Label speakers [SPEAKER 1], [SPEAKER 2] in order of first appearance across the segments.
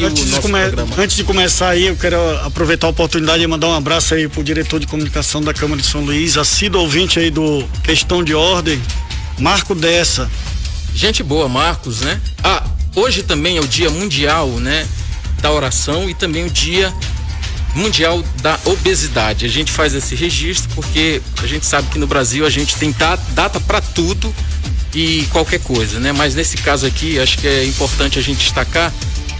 [SPEAKER 1] aqui o nosso programa.
[SPEAKER 2] Antes de começar aí, eu quero aproveitar a oportunidade e mandar um abraço aí pro diretor de comunicação da Câmara de São Luís, assíduo ouvinte aí do Questão de Ordem, Marco Dessa.
[SPEAKER 1] Gente boa, Marcos, né? Hoje também é o Dia Mundial, né, da Oração e também o Dia Mundial da Obesidade. A gente faz esse registro porque a gente sabe que no Brasil a gente tem data para tudo e qualquer coisa, né? Mas nesse caso aqui, acho que é importante a gente destacar,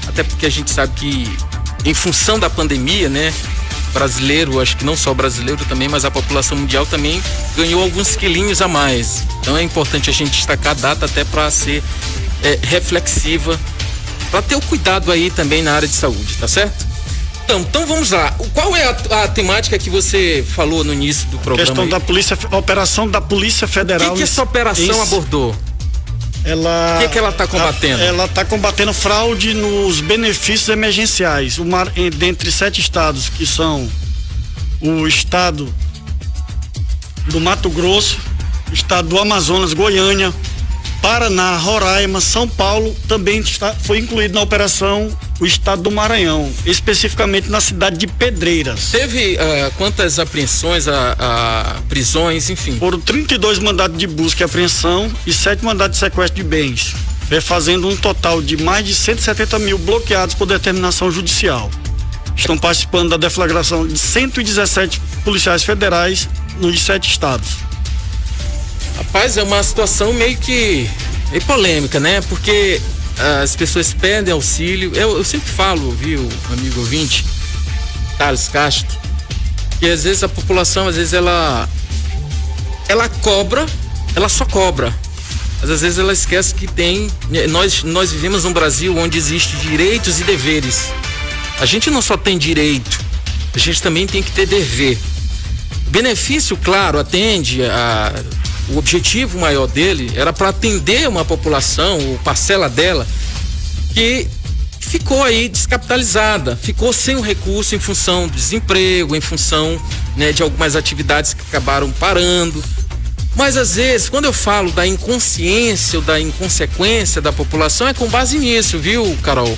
[SPEAKER 1] até porque a gente sabe que em função da pandemia, né, brasileiro, acho que não só brasileiro também, mas a população mundial também ganhou alguns quilinhos a mais. Então é importante a gente destacar a data até para ser reflexiva, para ter o cuidado aí também na área de saúde, tá certo? Então vamos lá. Qual é a temática que você falou no início do programa?
[SPEAKER 2] Questão
[SPEAKER 1] aí?
[SPEAKER 2] da polícia, operação da Polícia Federal.
[SPEAKER 1] O que essa operação abordou? O que ela está combatendo?
[SPEAKER 2] Ela está combatendo fraude nos benefícios emergenciais. Dentre 7 estados, que são o estado do Mato Grosso, o estado do Amazonas, Goiânia, Paraná, Roraima, São Paulo, também foi incluído na operação o estado do Maranhão, especificamente na cidade de Pedreiras.
[SPEAKER 1] Teve quantas apreensões, prisões, enfim?
[SPEAKER 2] Foram 32 mandados de busca e apreensão e 7 mandados de sequestro de bens, fazendo um total de mais de 170 mil bloqueados por determinação judicial. Estão participando da deflagração de 117 policiais federais nos 7 estados.
[SPEAKER 1] Rapaz, é uma situação meio polêmica, né? Porque as pessoas pedem auxílio. Eu sempre falo, viu, amigo ouvinte, Thales Castro, que às vezes a população, ela cobra, ela só cobra. Mas às vezes ela esquece que nós vivemos num Brasil onde existem direitos e deveres. A gente não só tem direito, a gente também tem que ter dever. Benefício, claro, atende o objetivo maior dele era para atender uma população, ou parcela dela, que ficou aí descapitalizada, ficou sem o recurso em função do desemprego, em função, né, de algumas atividades que acabaram parando. Mas às vezes, quando eu falo da inconsciência ou da inconsequência da população, é com base nisso, viu, Carol?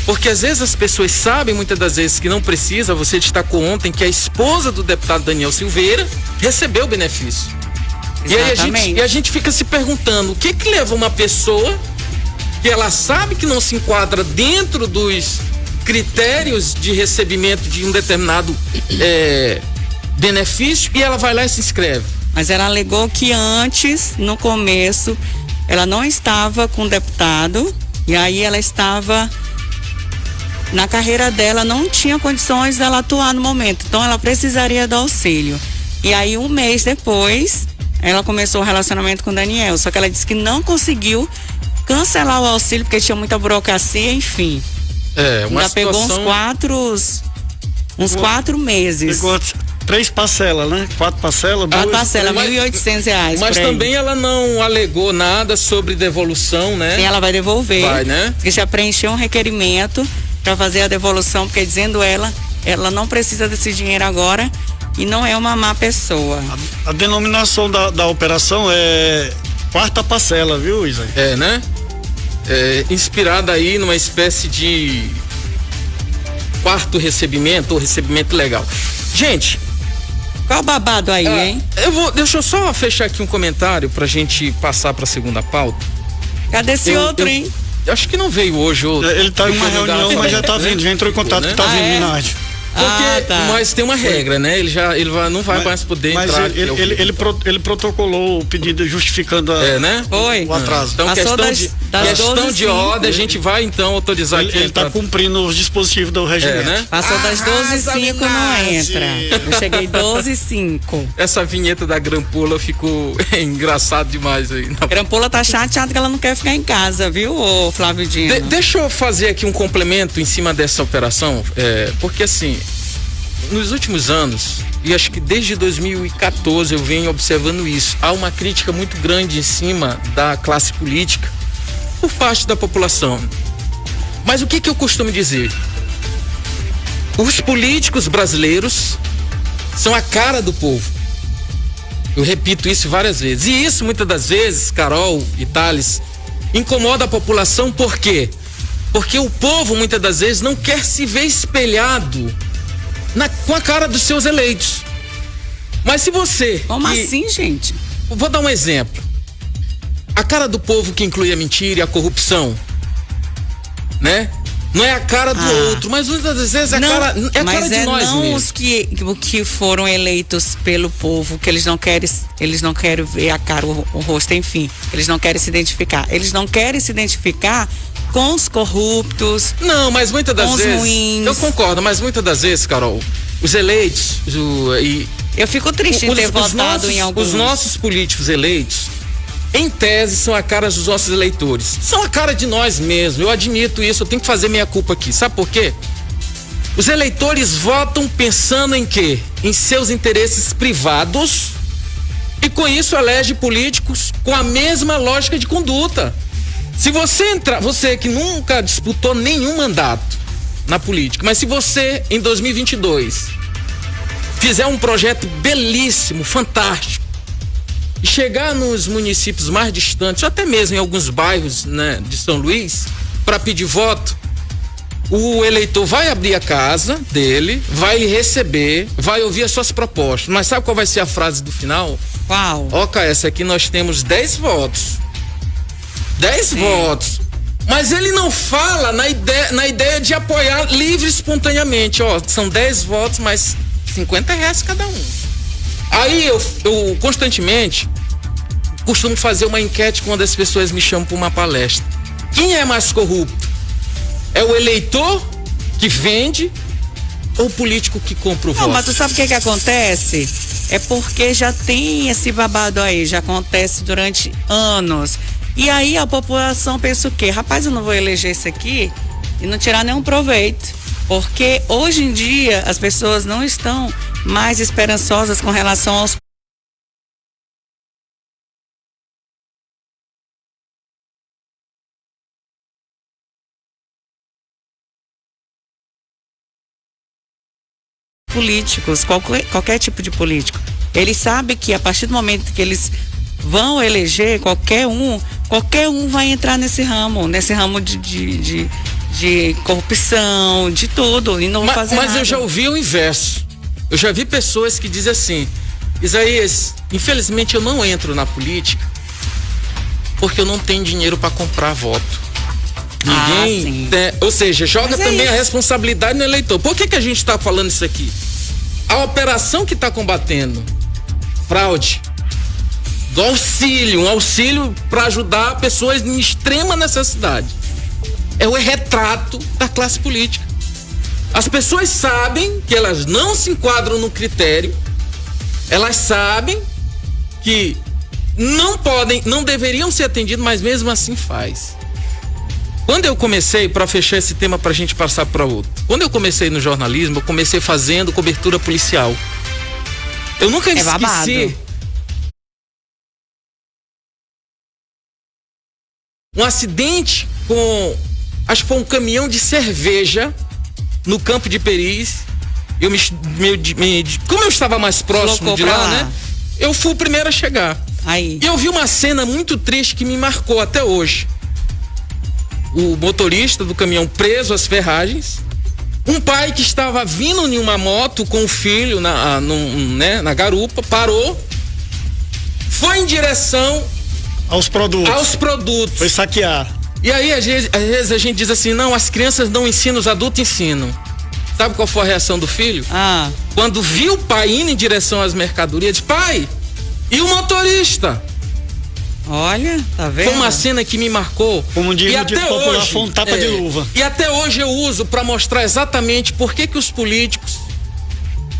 [SPEAKER 1] Porque às vezes as pessoas sabem, muitas das vezes, que não precisa. Você destacou ontem que a esposa do deputado Daniel Silveira recebeu o benefício.
[SPEAKER 3] Exatamente.
[SPEAKER 1] E a gente fica se perguntando, o que leva uma pessoa que ela sabe que não se enquadra dentro dos critérios de recebimento de um determinado benefício e ela vai lá e se inscreve?
[SPEAKER 3] Mas ela alegou que antes, no começo, ela não estava com o deputado e aí ela estava na carreira dela, não tinha condições dela atuar no momento, então ela precisaria do auxílio. E aí, um mês depois, ela começou o relacionamento com o Daniel, só que ela disse que não conseguiu cancelar o auxílio porque tinha muita burocracia, enfim.
[SPEAKER 1] Uma
[SPEAKER 3] situação... pegou uns 4 meses.
[SPEAKER 2] Pegou 3 parcelas, né? 4 parcelas.
[SPEAKER 3] 4 parcelas, R$1.800.
[SPEAKER 1] Mas também ela não alegou nada sobre devolução, né?
[SPEAKER 3] Sim, ela vai devolver.
[SPEAKER 1] Vai, né?
[SPEAKER 3] Porque já preencheu um requerimento para fazer a devolução, porque dizendo ela não precisa desse dinheiro agora e não é uma má pessoa.
[SPEAKER 2] A denominação da operação é 4ª parcela, viu, Isa?
[SPEAKER 1] Né? Inspirada aí numa espécie de 4º recebimento ou recebimento legal. Gente,
[SPEAKER 3] qual o babado aí, hein?
[SPEAKER 1] Deixa eu só fechar aqui um comentário pra gente passar pra segunda pauta.
[SPEAKER 3] Cadê esse outro, hein?
[SPEAKER 1] Acho que não veio hoje.
[SPEAKER 2] Ele tá em uma reunião, mas já tá vindo, já entrou em contato que tá vindo, Minardi.
[SPEAKER 1] Mas tem uma regra, né? Ele não vai mais poder entrar.
[SPEAKER 2] Mas ele protocolou o pedido justificando
[SPEAKER 1] né?
[SPEAKER 2] o atraso.
[SPEAKER 1] Então, questão de ordem, a gente vai então autorizar aqui.
[SPEAKER 2] Ele tá cumprindo os dispositivos do regimento.
[SPEAKER 1] Né?
[SPEAKER 3] Passou das 12h05, não entra. Eu cheguei 12h05.
[SPEAKER 1] Essa vinheta da Grampola ficou engraçado demais aí.
[SPEAKER 3] A Grampola tá chateada que ela não quer ficar em casa, viu, Flávio Dino?
[SPEAKER 1] Deixa eu fazer aqui um complemento em cima dessa operação, porque assim, nos últimos anos, e acho que desde 2014 eu venho observando isso, há uma crítica muito grande em cima da classe política por parte da população. Mas o que eu costumo dizer? Os políticos brasileiros são a cara do povo. Eu repito isso várias vezes. E isso, muitas das vezes, Carol e Thales, incomoda a população por quê? Porque o povo, muitas das vezes, não quer se ver espelhado com a cara dos seus eleitos. Mas se você...
[SPEAKER 3] Como assim, gente?
[SPEAKER 1] Vou dar um exemplo. A cara do povo que inclui a mentira e a corrupção, né? Não é a cara do outro, mas muitas das vezes é a cara de nós mesmos.
[SPEAKER 3] Não os que foram eleitos pelo povo, que eles não querem ver a cara, o rosto, enfim. Eles não querem se identificar. Eles não querem se identificar com os corruptos.
[SPEAKER 1] Não, mas muitas das vezes...
[SPEAKER 3] ruins.
[SPEAKER 1] Eu concordo, mas muitas das vezes, Carol, os eleitos...
[SPEAKER 3] Eu fico triste em ter votado em alguns.
[SPEAKER 1] Os nossos políticos eleitos, em tese, são a cara dos nossos eleitores. São a cara de nós mesmos. Eu admito isso, eu tenho que fazer minha culpa aqui. Sabe por quê? Os eleitores votam pensando em quê? Em seus interesses privados e com isso elege políticos com a mesma lógica de conduta. Se você entrar, você que nunca disputou nenhum mandato na política, mas se você em 2022 fizer um projeto belíssimo, fantástico, e chegar nos municípios mais distantes, até mesmo em alguns bairros, né, de São Luís, para pedir voto, o eleitor vai abrir a casa dele, vai lhe receber, vai ouvir as suas propostas. Mas sabe qual vai ser a frase do final?
[SPEAKER 3] Qual?
[SPEAKER 1] Ó, essa aqui nós temos 10 votos. 10 votos. Mas ele não fala na ideia de apoiar livre e espontaneamente. Ó, são 10 votos, mas R$50 cada um. Aí eu constantemente costumo fazer uma enquete quando as pessoas me chamam para uma palestra. Quem é mais corrupto? É o eleitor que vende ou o político que compra o voto?
[SPEAKER 3] Não, mas tu sabe o que acontece? É porque já tem esse babado aí, já acontece durante anos. E aí a população pensa o quê? Rapaz, eu não vou eleger esse aqui e não tirar nenhum proveito. Porque hoje em dia as pessoas não estão mais esperançosas com relação aos políticos, qualquer tipo de político. Eles sabem que a partir do momento que eles vão eleger qualquer um vai entrar nesse ramo de corrupção, de tudo, e não fazer nada.
[SPEAKER 1] Mas eu já ouvi o inverso. Eu já vi pessoas que dizem assim: Isaías, infelizmente eu não entro na política porque eu não tenho dinheiro para comprar voto. Ninguém, ou seja, joga também a responsabilidade no eleitor. Por que a gente está falando isso aqui? A operação que está combatendo fraude do auxílio, um auxílio para ajudar pessoas em extrema necessidade, é o retrato da classe política. As pessoas sabem que elas não se enquadram no critério, elas sabem que não deveriam ser atendidas, mas mesmo assim faz. Quando eu comecei, para fechar esse tema pra gente passar para outro, quando eu comecei no jornalismo, eu comecei fazendo cobertura policial. Eu nunca esqueci um acidente com, acho que foi um caminhão de cerveja no Campo de Peris. Como eu estava mais próximo de lá, né? Eu fui o primeiro a chegar.
[SPEAKER 3] Aí.
[SPEAKER 1] E eu vi uma cena muito triste que me marcou até hoje. O motorista do caminhão preso às ferragens, um pai que estava vindo em uma moto com o filho na garupa, parou, foi em direção
[SPEAKER 2] aos produtos. Foi saquear.
[SPEAKER 1] E aí às vezes a gente diz assim: não, as crianças não ensinam, os adultos ensinam. Sabe qual foi a reação do filho? Quando viu o pai indo em direção às mercadorias, disse: pai, e o motorista?
[SPEAKER 3] Olha, tá vendo?
[SPEAKER 1] Foi uma cena que me marcou.
[SPEAKER 2] Como diz o dito popular, foi um tapa de luva.
[SPEAKER 1] E até hoje eu uso para mostrar exatamente por que os políticos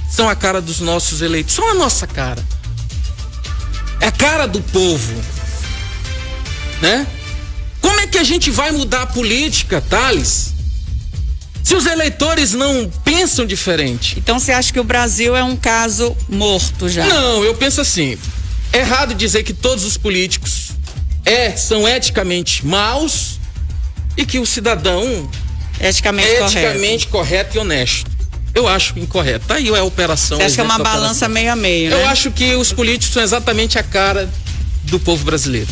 [SPEAKER 1] são a cara dos nossos eleitos. São a nossa cara. É a cara do povo, né? Como é que a gente vai mudar a política, Thales, se os eleitores não pensam diferente?
[SPEAKER 3] Então você acha que o Brasil é um caso morto já?
[SPEAKER 1] Não, eu penso assim: é errado dizer que todos os políticos são eticamente maus e que o cidadão é eticamente correto e honesto. Eu acho incorreto. Tá aí a operação.
[SPEAKER 3] Você acha que é uma balança meio a meio, né?
[SPEAKER 1] Eu acho que os políticos são exatamente a cara do povo brasileiro.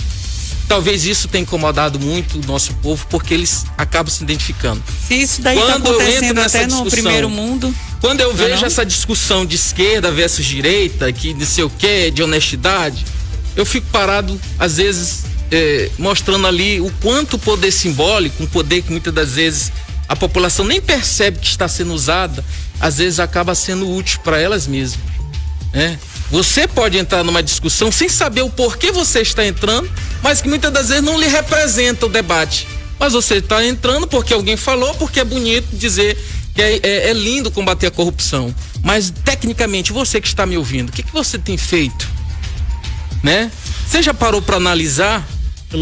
[SPEAKER 1] talvez isso tenha incomodado muito o nosso povo, porque eles acabam se identificando.
[SPEAKER 3] Se isso daí está acontecendo até no primeiro mundo.
[SPEAKER 1] Quando eu vejo essa discussão de esquerda versus direita, que não sei o que, de honestidade, eu fico parado, às vezes, mostrando ali o quanto o poder simbólico, um poder que muitas das vezes a população nem percebe que está sendo usada, às vezes acaba sendo útil para elas mesmas, né? Você pode entrar numa discussão sem saber o porquê você está entrando, mas que muitas das vezes não lhe representa o debate. Mas você está entrando porque alguém falou, porque é bonito dizer que é lindo combater a corrupção. Mas, tecnicamente, você que está me ouvindo, o que você tem feito? Né? Você já parou para analisar?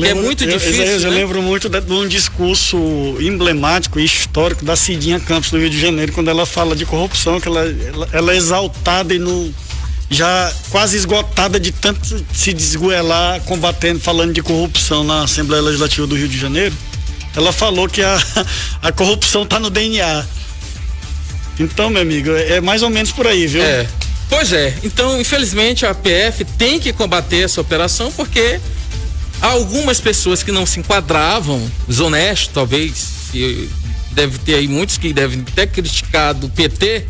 [SPEAKER 1] É muito difícil.
[SPEAKER 2] Eu lembro muito de um discurso emblemático e histórico da Cidinha Campos, do Rio de Janeiro, quando ela fala de corrupção, que ela é exaltada e já quase esgotada de tanto se desgoelar combatendo, falando de corrupção na Assembleia Legislativa do Rio de Janeiro. Ela falou que a corrupção está no DNA. Então, meu amigo, é mais ou menos por aí, viu?
[SPEAKER 1] Pois é. Então, infelizmente, a PF tem que combater essa operação, porque há algumas pessoas que não se enquadravam, os honestos, talvez, e deve ter aí muitos que devem ter criticado o PT,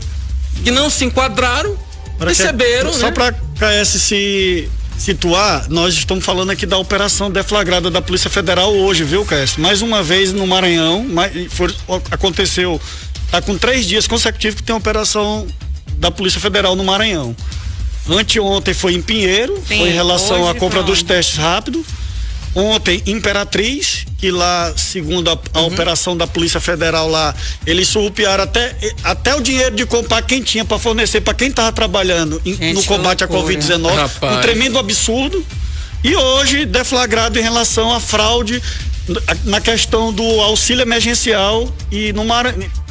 [SPEAKER 1] que não se enquadraram, receberam,
[SPEAKER 2] só para KS se situar, nós estamos falando aqui da operação deflagrada da Polícia Federal hoje, viu, KS? Mais uma vez no Maranhão, aconteceu, tá com 3 dias consecutivos que tem operação da Polícia Federal no Maranhão. Anteontem foi em Pinheiro, foi em relação à compra dos testes rápidos. Ontem, Imperatriz, que lá, segundo a operação da Polícia Federal lá, eles surrupiaram até o dinheiro de comprar quem tinha para fornecer para quem estava trabalhando no combate à Covid-19, um tremendo absurdo. E hoje, deflagrado em relação à fraude na questão do auxílio emergencial e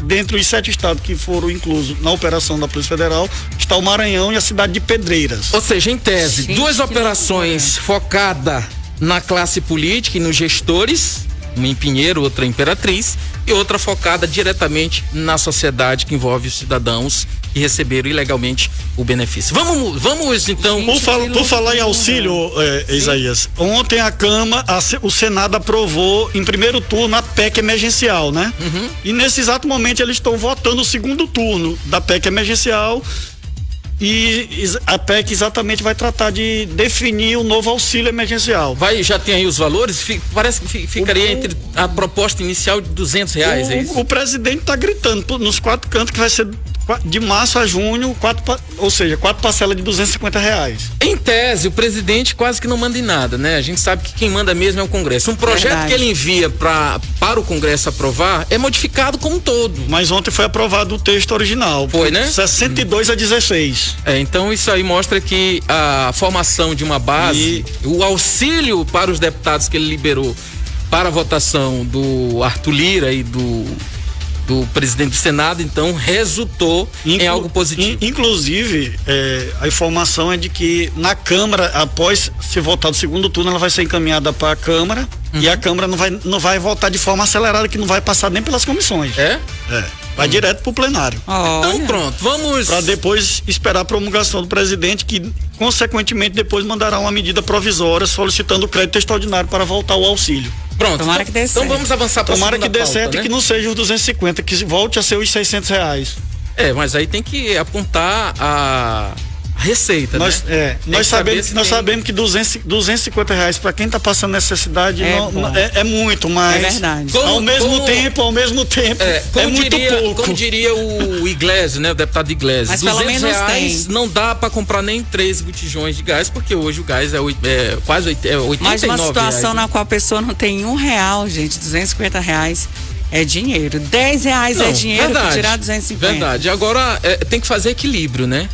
[SPEAKER 2] dentro dos 7 estados que foram inclusos na operação da Polícia Federal, está o Maranhão e a cidade de Pedreiras.
[SPEAKER 1] Ou seja, em tese, 2 operações focadas na classe política e nos gestores, uma em Pinheiro, outra em Imperatriz, e outra focada diretamente na sociedade, que envolve os cidadãos que receberam ilegalmente o benefício. Vamos então...
[SPEAKER 2] Por falar em auxílio, Isaías, ontem o Senado aprovou em primeiro turno a PEC emergencial, né? E nesse exato momento eles estão votando o segundo turno da PEC emergencial. E a PEC exatamente vai tratar de definir o novo auxílio emergencial.
[SPEAKER 1] Já tem aí os valores? Parece que ficaria entre a proposta inicial de R$200, é isso?
[SPEAKER 2] O presidente está gritando nos 4 cantos que vai ser de março a junho, 4 parcelas de R$250.
[SPEAKER 1] Em tese, o presidente quase que não manda em nada, né? A gente sabe que quem manda mesmo é o Congresso. Um projeto que ele envia para o Congresso aprovar é modificado como um todo.
[SPEAKER 2] Mas ontem foi aprovado o texto original.
[SPEAKER 1] Foi, né?
[SPEAKER 2] 62-16.
[SPEAKER 1] Então isso aí mostra que a formação de uma base, o auxílio para os deputados que ele liberou para a votação do Arthur Lira e do presidente do Senado, então, resultou em algo positivo.
[SPEAKER 2] Inclusive, a informação é de que na Câmara, após ser votado o segundo turno, ela vai ser encaminhada para a Câmara e a Câmara não vai votar de forma acelerada, que não vai passar nem pelas comissões. Vai direto pro plenário.
[SPEAKER 1] Então pronto, vamos...
[SPEAKER 2] Para depois esperar a promulgação do presidente, que consequentemente depois mandará uma medida provisória solicitando crédito extraordinário para voltar o auxílio.
[SPEAKER 1] Pronto,
[SPEAKER 3] tomara que dê certo.
[SPEAKER 1] Então vamos avançar para a segunda pauta.
[SPEAKER 2] Tomara que dê certo, né? E que não seja os 250, que volte a ser os R$600.
[SPEAKER 1] Mas aí tem que apontar a receita, né?
[SPEAKER 2] Nós sabemos que R$250 para quem está passando necessidade é muito, mas
[SPEAKER 3] é verdade.
[SPEAKER 2] Ao mesmo tempo é muito pouco.
[SPEAKER 1] Como diria o Iglesias, né? O deputado Iglesias,
[SPEAKER 3] mas pelo menos
[SPEAKER 1] R$200 não dá para comprar nem 13 botijões de gás, porque hoje o gás é quase 89
[SPEAKER 3] Mas uma situação
[SPEAKER 1] reais,
[SPEAKER 3] na qual a pessoa não tem R$1, gente, R$250 é dinheiro. R$10 é dinheiro para tirar 250.
[SPEAKER 1] Verdade. Agora tem que fazer equilíbrio, né?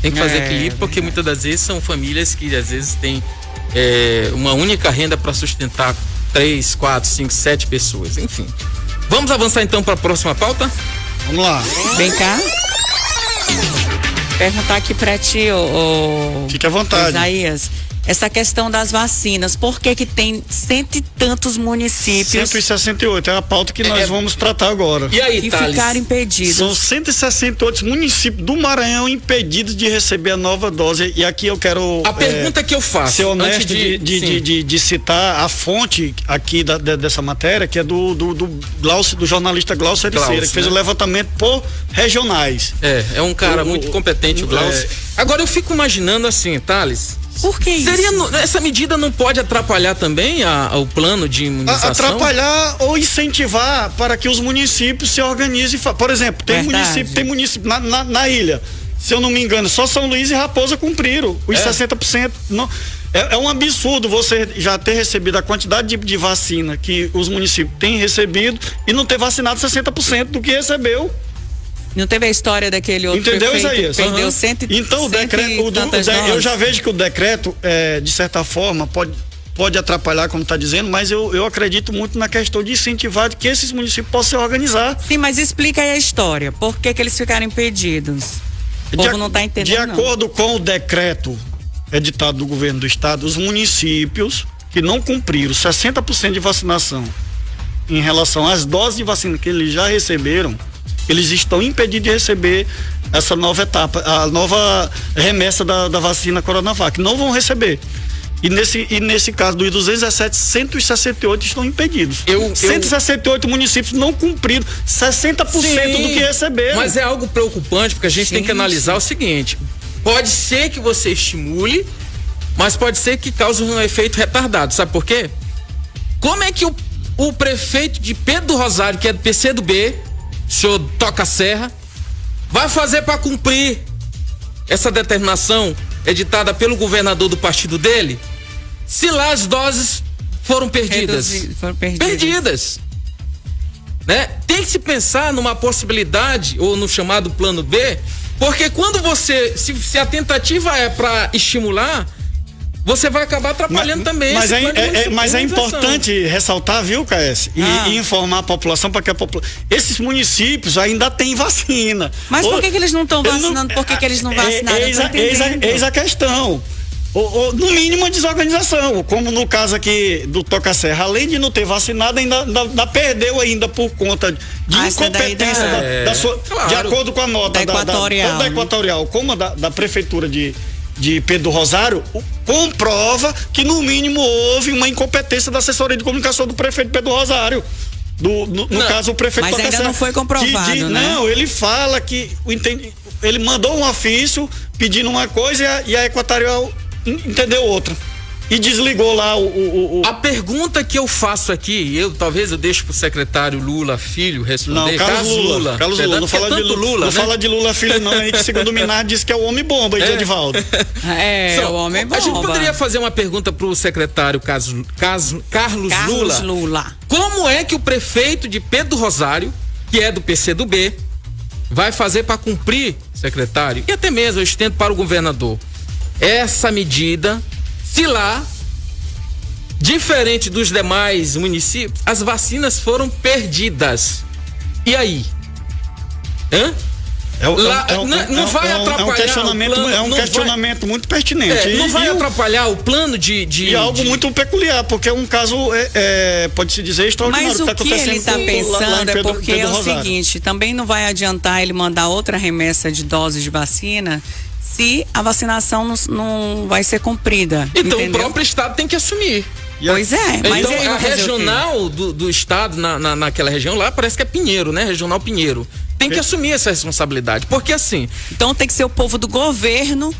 [SPEAKER 1] Tem que fazer equilíbrio, porque muitas das vezes são famílias que às vezes têm uma única renda para sustentar 3, 4, 5, 7 pessoas, enfim. Vamos avançar então para a próxima pauta?
[SPEAKER 2] Vamos lá.
[SPEAKER 3] Vem cá. Perguntar aqui para ti,
[SPEAKER 2] fique à vontade.
[SPEAKER 3] Isaías. essa questão das vacinas. Por que que tem cento e tantos municípios
[SPEAKER 2] 168, é a pauta que nós vamos tratar agora.
[SPEAKER 1] E aí,
[SPEAKER 3] que
[SPEAKER 1] Thales?
[SPEAKER 3] ficaram impedidos?
[SPEAKER 2] São 168 municípios do Maranhão impedidos de receber a nova dose. E aqui eu quero
[SPEAKER 1] A pergunta que eu faço,
[SPEAKER 2] ser honesto
[SPEAKER 1] antes
[SPEAKER 2] de citar a fonte aqui dessa matéria, que é do jornalista Glaucio Ericeira, que fez o levantamento por regionais.
[SPEAKER 1] É um cara muito competente, o Glaucio. Agora eu fico imaginando assim, Thales.
[SPEAKER 3] Por que isso?
[SPEAKER 1] Essa medida não pode atrapalhar também o plano de imunização?
[SPEAKER 2] Atrapalhar ou incentivar para que os municípios se organizem. Por exemplo, tem município na ilha. Se eu não me engano, só São Luís e Raposa cumpriram os 60%. Não, é um absurdo você já ter recebido a quantidade de vacina que os municípios têm recebido e não ter vacinado 60% do que recebeu.
[SPEAKER 3] Não teve a história daquele outro
[SPEAKER 2] Entendeu,
[SPEAKER 3] prefeito
[SPEAKER 2] Isaías?
[SPEAKER 3] que perdeu
[SPEAKER 2] Então o decreto, eu já vejo que o decreto, de certa forma, pode atrapalhar, como está dizendo, mas eu acredito muito na questão de incentivar que esses municípios possam se organizar.
[SPEAKER 3] Sim, mas explica aí a história. Por que eles ficaram impedidos? O povo não está entendendo.
[SPEAKER 2] De acordo com o decreto editado do governo do estado, os municípios que não cumpriram 60% de vacinação em relação às doses de vacina que eles já receberam, eles estão impedidos de receber essa nova etapa, a nova remessa da vacina Coronavac. Não vão receber. E nesse caso dos 217, 168 estão impedidos. 168 municípios não cumpriram 60% do que receberam.
[SPEAKER 1] Mas é algo preocupante, porque a gente tem que analisar o seguinte: pode ser que você estimule, mas pode ser que cause um efeito retardado. Sabe por quê? Como é que o prefeito de Pedro do Rosário, que é do PCdoB, o senhor Toca Serra, vai fazer para cumprir essa determinação editada pelo governador do partido dele, se lá as doses foram perdidas? Perdidas. Né? Tem que se pensar numa possibilidade, ou no chamado plano B, porque quando se a tentativa é para estimular, você vai acabar atrapalhando também.
[SPEAKER 2] Mas é importante ressaltar, viu, KS? E informar a população para que esses municípios ainda têm vacina.
[SPEAKER 3] Mas por que eles não estão vacinando? Por que eles não vacinaram?
[SPEAKER 2] Eis a questão. No mínimo a desorganização, como no caso aqui do Toca Serra, além de não ter vacinado, ainda perdeu ainda por conta de incompetência de acordo com a nota da Equatorial, como da prefeitura de Pedro do Rosário, comprova que no mínimo houve uma incompetência da assessoria de comunicação do prefeito Pedro do Rosário. No caso, o prefeito
[SPEAKER 3] Mas ainda não foi comprovado, né?
[SPEAKER 2] Não, ele fala que ele mandou um ofício pedindo uma coisa e a Equatorial entendeu outra. E desligou lá
[SPEAKER 1] A pergunta que eu faço aqui, talvez eu deixe pro secretário Lula Filho responder.
[SPEAKER 2] Não, Carlos Lula. Não fala de Lula, não, né? Fala de Lula Filho não, aí que segundo o Minar diz que é o homem bomba, de Edivaldo.
[SPEAKER 3] O homem bomba.
[SPEAKER 1] A gente poderia fazer uma pergunta pro secretário Carlos Lula. Como é que o prefeito de Pedro do Rosário, que é do PCdoB, vai fazer para cumprir, secretário, e até mesmo eu estendo para o governador, essa medida, se lá, diferente dos demais municípios, as vacinas foram perdidas. E aí? Não vai atrapalhar.
[SPEAKER 2] É um questionamento muito pertinente.
[SPEAKER 1] Não vai atrapalhar o plano
[SPEAKER 2] E algo muito peculiar, porque é um caso, pode-se dizer, extraordinário.
[SPEAKER 3] Mas o que ele está pensando é porque é o seguinte: também não vai adiantar ele mandar outra remessa de doses de vacina se a vacinação não vai ser cumprida.
[SPEAKER 1] Então
[SPEAKER 3] entendeu?
[SPEAKER 1] O próprio estado tem que assumir.
[SPEAKER 3] Pois é, mas
[SPEAKER 1] então a regional do estado, naquela região lá, parece que é Pinheiro, né? Regional Pinheiro. Tem que assumir essa responsabilidade, porque assim...
[SPEAKER 3] Então tem que ser o povo do governo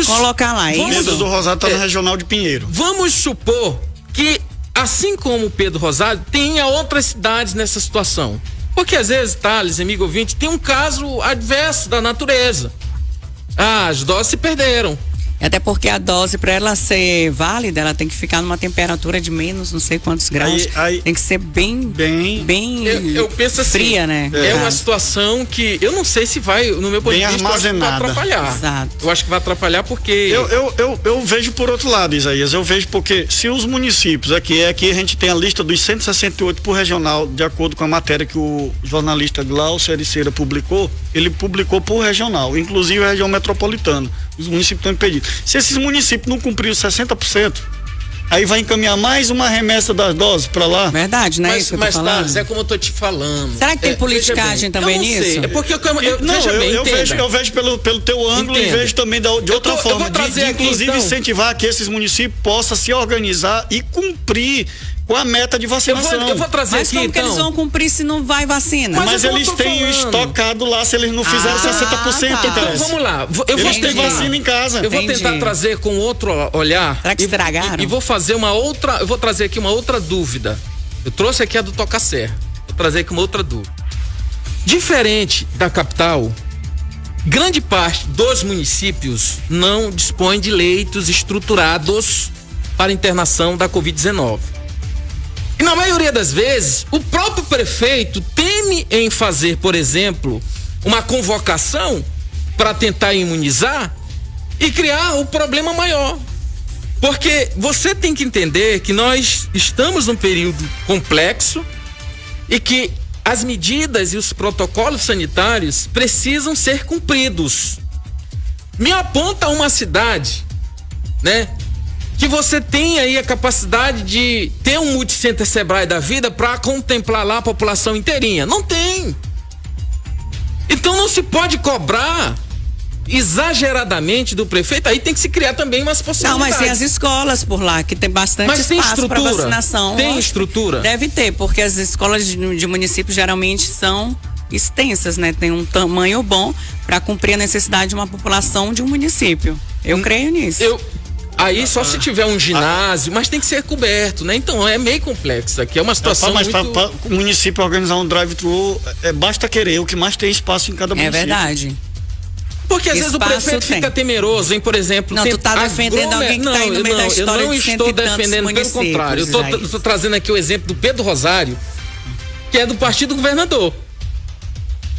[SPEAKER 3] colocar lá.
[SPEAKER 2] Pedro do Rosário está na regional de Pinheiro.
[SPEAKER 1] Vamos supor que, assim como Pedro Rosário, tenha outras cidades nessa situação. Porque às vezes, Thales, amigo ouvinte, tem um caso adverso da natureza. As doses se perderam.
[SPEAKER 3] Até porque a dose, para ela ser válida, ela tem que ficar numa temperatura de menos não sei quantos graus. Tem que ser bem
[SPEAKER 1] eu penso assim,
[SPEAKER 3] fria, né?
[SPEAKER 1] É uma situação que eu não sei se vai, no meu ponto de vista, vai atrapalhar.
[SPEAKER 3] Exato.
[SPEAKER 1] Eu acho que vai atrapalhar porque...
[SPEAKER 2] Eu vejo por outro lado, Isaías. Eu vejo porque se os municípios aqui a gente tem a lista dos 168 por regional, de acordo com a matéria que o jornalista Glaucio Ericeira publicou, ele publicou por regional, inclusive a região metropolitana. Os municípios estão impedidos. Se esses municípios não cumpriram 60%, aí vai encaminhar mais uma remessa das doses para lá.
[SPEAKER 3] Verdade, né?
[SPEAKER 1] Mas Thales, é como eu tô te falando.
[SPEAKER 3] Será que tem politicagem também nisso?
[SPEAKER 1] Sei. É porque
[SPEAKER 2] eu vejo pelo teu ângulo e vejo também de outra forma, de inclusive então incentivar que esses municípios possam se organizar e cumprir com a meta de vacinação.
[SPEAKER 1] Eu vou trazer
[SPEAKER 3] mas
[SPEAKER 1] aqui,
[SPEAKER 3] como que eles vão cumprir se não vai vacina?
[SPEAKER 2] Mas eles têm estocado lá se eles não fizeram 60%.
[SPEAKER 3] Tá.
[SPEAKER 1] Então vamos lá.
[SPEAKER 2] Eles têm vacina em casa.
[SPEAKER 1] Eu vou tentar trazer com outro olhar.
[SPEAKER 3] Será que estragaram?
[SPEAKER 1] E vou fazer uma outra. Eu vou trazer aqui uma outra dúvida. Eu trouxe aqui a do Toca Serra. Vou trazer aqui uma outra dúvida. Diferente da capital, grande parte dos municípios não dispõe de leitos estruturados para internação da Covid-19. E na maioria das vezes, o próprio prefeito teme em fazer, por exemplo, uma convocação para tentar imunizar e criar o problema maior. Porque você tem que entender que nós estamos num período complexo e que as medidas e os protocolos sanitários precisam ser cumpridos. Me aponta uma cidade, né? Que você tem aí a capacidade de ter um multicenter Sebrae da vida para contemplar lá a população inteirinha. Não tem. Então não se pode cobrar exageradamente do prefeito. Aí tem que se criar também umas possibilidades.
[SPEAKER 3] Não, mas tem as escolas por lá que tem bastante espaço para vacinação.
[SPEAKER 1] Tem estrutura?
[SPEAKER 3] Deve ter, porque as escolas de município geralmente são extensas, né? Tem um tamanho bom para cumprir a necessidade de uma população de um município. Eu creio nisso.
[SPEAKER 2] Aí só se tiver um ginásio, mas tem que ser coberto, né? Então é meio complexo aqui, é uma situação mas muito... para o município organizar um drive-thru, basta querer, o que mais tem espaço em cada município.
[SPEAKER 3] É verdade.
[SPEAKER 2] Porque às vezes o prefeito fica temeroso, hein? Por exemplo...
[SPEAKER 3] Não, tu tá defendendo alguém que tá aí no meio da história
[SPEAKER 2] eu não estou defendendo, pelo contrário. Eu estou trazendo aqui o exemplo do Pedro Rosário, que é do partido do governador.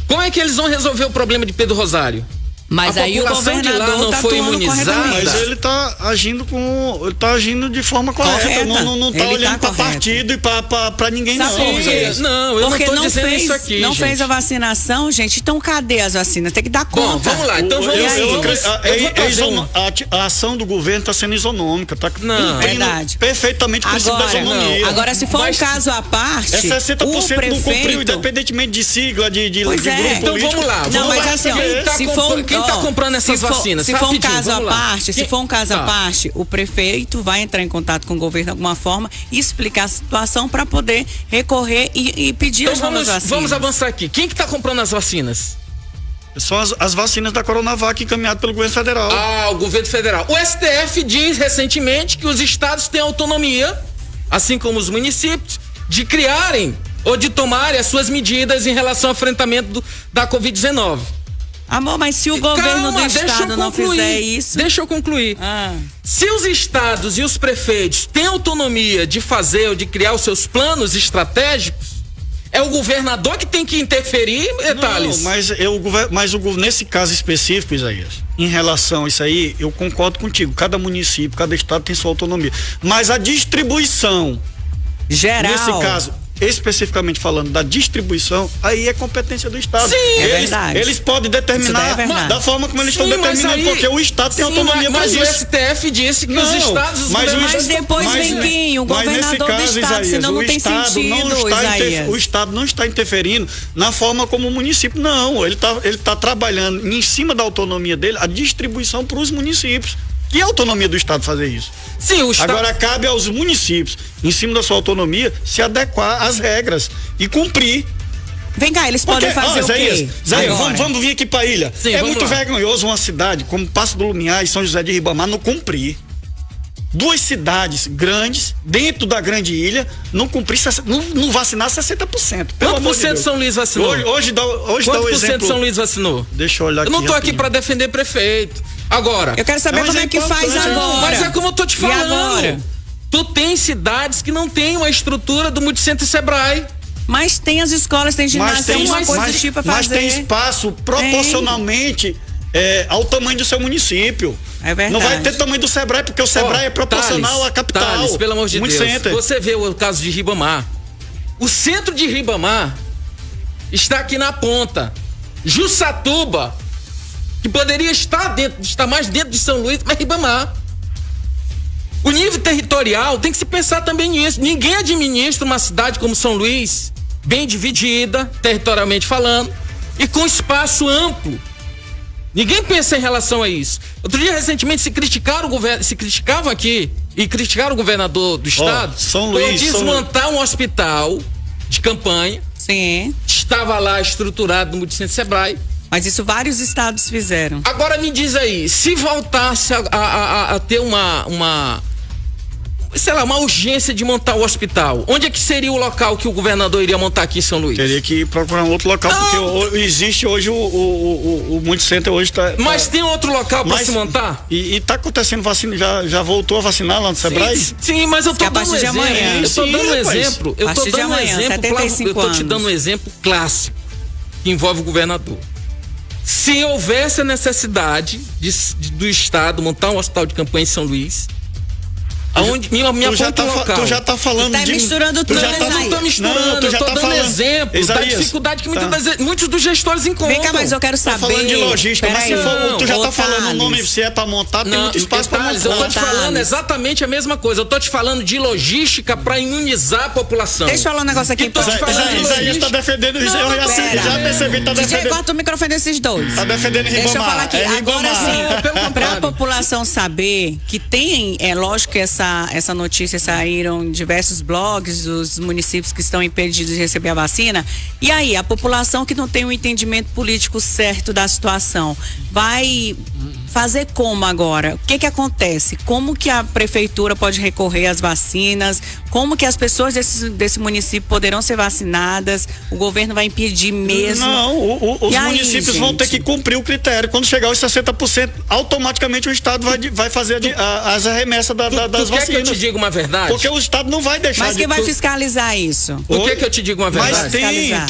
[SPEAKER 2] Como é que eles vão resolver o problema de Pedro Rosário?
[SPEAKER 3] Mas aí o governador
[SPEAKER 2] não foi imunizado. Mas ele tá agindo de forma correta. Não tá olhando para partido e para ninguém.
[SPEAKER 3] Não, eu não tô dizendo isso aqui. Não fez a vacinação, gente. Então cadê as vacinas? Tem que dar conta.
[SPEAKER 2] Bom, vamos lá. Então a ação do governo está sendo isonômica, tá
[SPEAKER 3] verdade.
[SPEAKER 2] Perfeitamente com a isonomia.
[SPEAKER 3] Agora, se for um caso à parte,
[SPEAKER 2] é 60% não cumpriu, independentemente de sigla, de grupo político.
[SPEAKER 1] Então vamos lá.
[SPEAKER 3] Não, mas assim, se for
[SPEAKER 1] quem está comprando essas vacinas?
[SPEAKER 3] Se for um caso à parte, o prefeito vai entrar em contato com o governo de alguma forma e explicar a situação para poder recorrer e pedir as novas vacinas.
[SPEAKER 1] Vamos avançar aqui. Quem que está comprando as vacinas?
[SPEAKER 2] São as vacinas da Coronavac encaminhadas pelo governo federal.
[SPEAKER 1] O governo federal. O STF diz recentemente que os estados têm autonomia, assim como os municípios, de criarem ou de tomarem as suas medidas em relação ao enfrentamento da Covid-19.
[SPEAKER 3] Amor, mas se o governo do estado não fizer isso...
[SPEAKER 1] Deixa eu concluir. Se os estados e os prefeitos têm autonomia de fazer ou de criar os seus planos estratégicos, é o governador que tem que interferir, Thales?
[SPEAKER 2] Não, mas nesse caso específico, Isaías, em relação a isso aí, eu concordo contigo. Cada município, cada estado tem sua autonomia. Mas a distribuição...
[SPEAKER 3] geral...
[SPEAKER 2] Nesse caso... especificamente falando da distribuição, aí é competência do Estado.
[SPEAKER 3] Sim, é verdade.
[SPEAKER 2] Eles podem determinar da forma como eles estão determinando, porque o Estado tem autonomia para isso.
[SPEAKER 1] Mas o STF disse que os estados...
[SPEAKER 3] Mas depois vem quem? O governador do Estado, senão não tem sentido, Isaías.
[SPEAKER 2] O Estado não está interferindo na forma como o município, não. Ele tá trabalhando em cima da autonomia dele, a distribuição para os municípios. Que é a autonomia do Estado fazer isso?
[SPEAKER 1] Sim, o Estado...
[SPEAKER 2] Agora cabe aos municípios, em cima da sua autonomia, se adequar às regras e cumprir.
[SPEAKER 3] Vem cá, eles podem fazer o quê?
[SPEAKER 2] Vamos vir aqui pra ilha.
[SPEAKER 1] Sim, é muito
[SPEAKER 2] vergonhoso uma cidade como Passo do Lumiar e São José de Ribamar não cumprir. Duas cidades grandes, dentro da grande ilha, não cumprir, não vacinar 60%.
[SPEAKER 1] Quanto por cento São Luís vacinou?
[SPEAKER 2] Hoje dá o exemplo.
[SPEAKER 1] Quanto por cento São Luís vacinou?
[SPEAKER 2] Deixa eu olhar aqui.
[SPEAKER 1] Eu não tô aqui pra defender prefeito. Agora...
[SPEAKER 3] eu quero saber como é que faz agora.
[SPEAKER 1] Mas é como eu tô te falando.
[SPEAKER 3] E agora?
[SPEAKER 1] Tu tem cidades que não tem uma estrutura do Multicenter Sebrae.
[SPEAKER 3] Mas tem as escolas, tem ginásio, tem uma coisa do tipo pra fazer.
[SPEAKER 2] Mas tem espaço proporcionalmente ao tamanho do seu município.
[SPEAKER 3] É verdade.
[SPEAKER 2] Não vai ter tamanho do Sebrae, porque o Sebrae é proporcional à capital.
[SPEAKER 1] Thales, pelo amor de Deus. Você vê o caso de Ribamar. O centro de Ribamar está aqui na ponta. Jussatuba que poderia estar mais dentro de São Luís, mas Ribamar. O nível territorial tem que se pensar também nisso. Ninguém administra uma cidade como São Luís, bem dividida, territorialmente falando, e com espaço amplo. Ninguém pensa em relação a isso. Outro dia, recentemente, se criticavam aqui e criticaram o governador do estado por desmontar um hospital de campanha.
[SPEAKER 3] Sim.
[SPEAKER 1] Estava lá estruturado no Multicentro Sebrae.
[SPEAKER 3] Mas isso vários estados fizeram.
[SPEAKER 1] Agora me diz aí, se voltasse a ter uma urgência de montar o hospital, onde é que seria o local que o governador iria montar aqui em São Luís?
[SPEAKER 2] Teria que procurar um outro local, porque existe hoje o Multicenter hoje tá...
[SPEAKER 1] Mas tem outro local para se montar?
[SPEAKER 2] E tá acontecendo vacina, já voltou a vacinar lá no Sebrae?
[SPEAKER 1] Sim, mas eu tô dando um exemplo. Eu tô dando um exemplo. Eu tô dando um exemplo, eu tô te dando um exemplo clássico que envolve o governador. Se houvesse a necessidade do estado montar um hospital de campanha em São Luís, aonde
[SPEAKER 2] tu já tá falando
[SPEAKER 3] de... misturando tudo,
[SPEAKER 1] eu não tô misturando, eu tô dando exemplo da dificuldade que muitos dos gestores encontram.
[SPEAKER 3] Vem cá, mas eu quero saber.
[SPEAKER 2] Tô falando de logística, mas se for, tu já tá falando o nome, se é pra montar, tem muito espaço pra montar.
[SPEAKER 1] Eu tô te falando exatamente a mesma coisa, eu tô te falando de logística pra imunizar a população.
[SPEAKER 3] Deixa eu falar um negócio aqui.
[SPEAKER 2] Isaías tá defendendo isso, eu já percebi, tá defendendo.
[SPEAKER 3] DJ, corta o microfone desses dois.
[SPEAKER 2] Tá defendendo Ribamar.
[SPEAKER 3] Deixa eu falar aqui, agora sim, pra população saber que tem, lógico que essa notícia saíram em diversos blogs dos municípios que estão impedidos de receber a vacina. E aí, a população que não tem um entendimento político certo da situação vai fazer como agora? O que acontece? Como que a prefeitura pode recorrer às vacinas? Como que as pessoas desse município poderão ser vacinadas? O governo vai impedir mesmo?
[SPEAKER 2] Não, os municípios vão ter que cumprir o critério. Quando chegar aos 60%, automaticamente o Estado vai fazer as remessas das vacinas.
[SPEAKER 1] Por que eu te digo uma verdade?
[SPEAKER 2] Porque o Estado não vai deixar.
[SPEAKER 3] Mas quem vai fiscalizar isso?
[SPEAKER 1] Por que eu te digo uma verdade?
[SPEAKER 2] Mas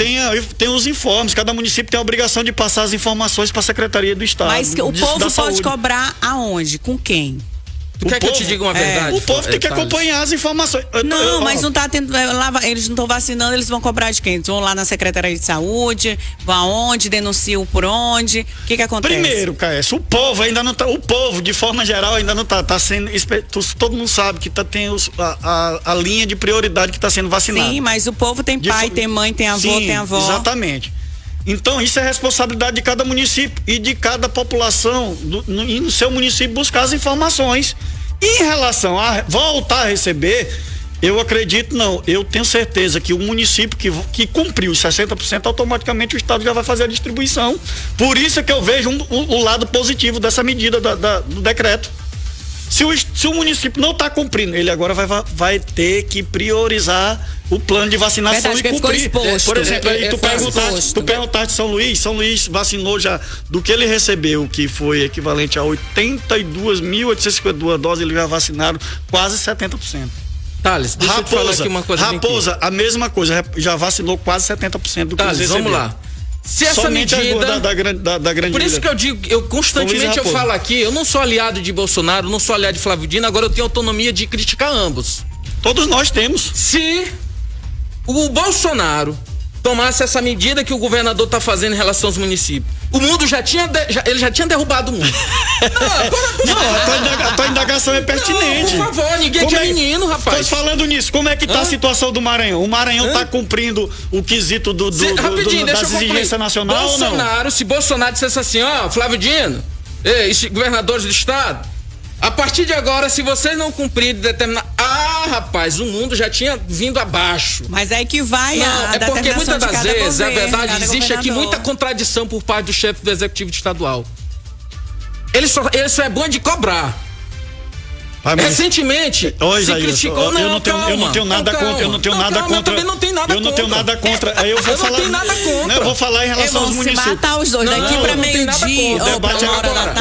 [SPEAKER 2] tem os informes. Cada município tem a obrigação de passar as informações para a Secretaria do Estado.
[SPEAKER 3] Mas o povo pode cobrar aonde? Com quem?
[SPEAKER 1] Tu quer que eu te diga uma verdade?
[SPEAKER 2] O povo tem que acompanhar as informações.
[SPEAKER 3] Não, mas não tá tendo. Eles não estão vacinando, eles vão cobrar de quem? Eles vão lá na Secretaria de Saúde, vão aonde, denunciam por onde? O que acontece?
[SPEAKER 2] Primeiro, Caes, o povo ainda não tá. O povo, de forma geral, ainda não tá. Tá sendo. Todo mundo sabe que tem a linha de prioridade que está sendo vacinado.
[SPEAKER 3] Sim, mas o povo tem pai, tem mãe, tem avô, tem avó.
[SPEAKER 2] Exatamente. Então, isso é responsabilidade de cada município e de cada população no seu município buscar as informações. E em relação a voltar a receber, eu acredito não. Eu tenho certeza que o município que cumpriu os 60%, automaticamente o Estado já vai fazer a distribuição. Por isso é que eu vejo o lado positivo dessa medida do decreto. Se o município não está cumprindo, ele agora vai ter que priorizar o plano de vacinação.
[SPEAKER 3] Verdade,
[SPEAKER 2] e cumprir.
[SPEAKER 3] Exposto,
[SPEAKER 2] por exemplo, aí tu perguntaste São Luís vacinou já, do que ele recebeu, que foi equivalente a 82.852 doses, ele já vacinaram quase 70%.
[SPEAKER 1] Thales, deixa eu te falar aqui uma coisa.
[SPEAKER 2] Raposa, a mesma coisa, já vacinou quase 70% do que eles receberam.
[SPEAKER 1] Vamos lá. Se essa
[SPEAKER 2] somente
[SPEAKER 1] medida
[SPEAKER 2] da grande
[SPEAKER 1] por isso que eu digo, eu constantemente falo aqui, eu não sou aliado de Bolsonaro, não sou aliado de Flávio Dino, agora eu tenho autonomia de criticar ambos.
[SPEAKER 2] Todos nós temos.
[SPEAKER 1] Se o Bolsonaro tomasse essa medida que o governador está fazendo em relação aos municípios, o mundo ele já tinha derrubado o mundo.
[SPEAKER 2] A tua indagação é pertinente.
[SPEAKER 1] Não, por favor, ninguém é menino, rapaz.
[SPEAKER 2] Tô falando nisso, como é que tá a situação do Maranhão? O Maranhão tá cumprindo o quesito das exigências nacionais ou não?
[SPEAKER 1] Se Bolsonaro dissesse assim, Flávio Dino, governadores do estado, a partir de agora, se vocês não cumprirem determinado... rapaz, o mundo já tinha vindo abaixo.
[SPEAKER 3] Mas é que vai
[SPEAKER 1] é porque muitas das vezes, a verdade, existe aqui muita contradição por parte do chefe do executivo estadual. Ele só é bom de cobrar. Recentemente, se criticou,
[SPEAKER 2] eu não tenho nada contra. Eu não tenho nada contra. Eu não tenho nada contra. Aí eu vou falar. Eu vou falar em relação aos municípios.
[SPEAKER 3] Se matar os dois daqui para meio-dia.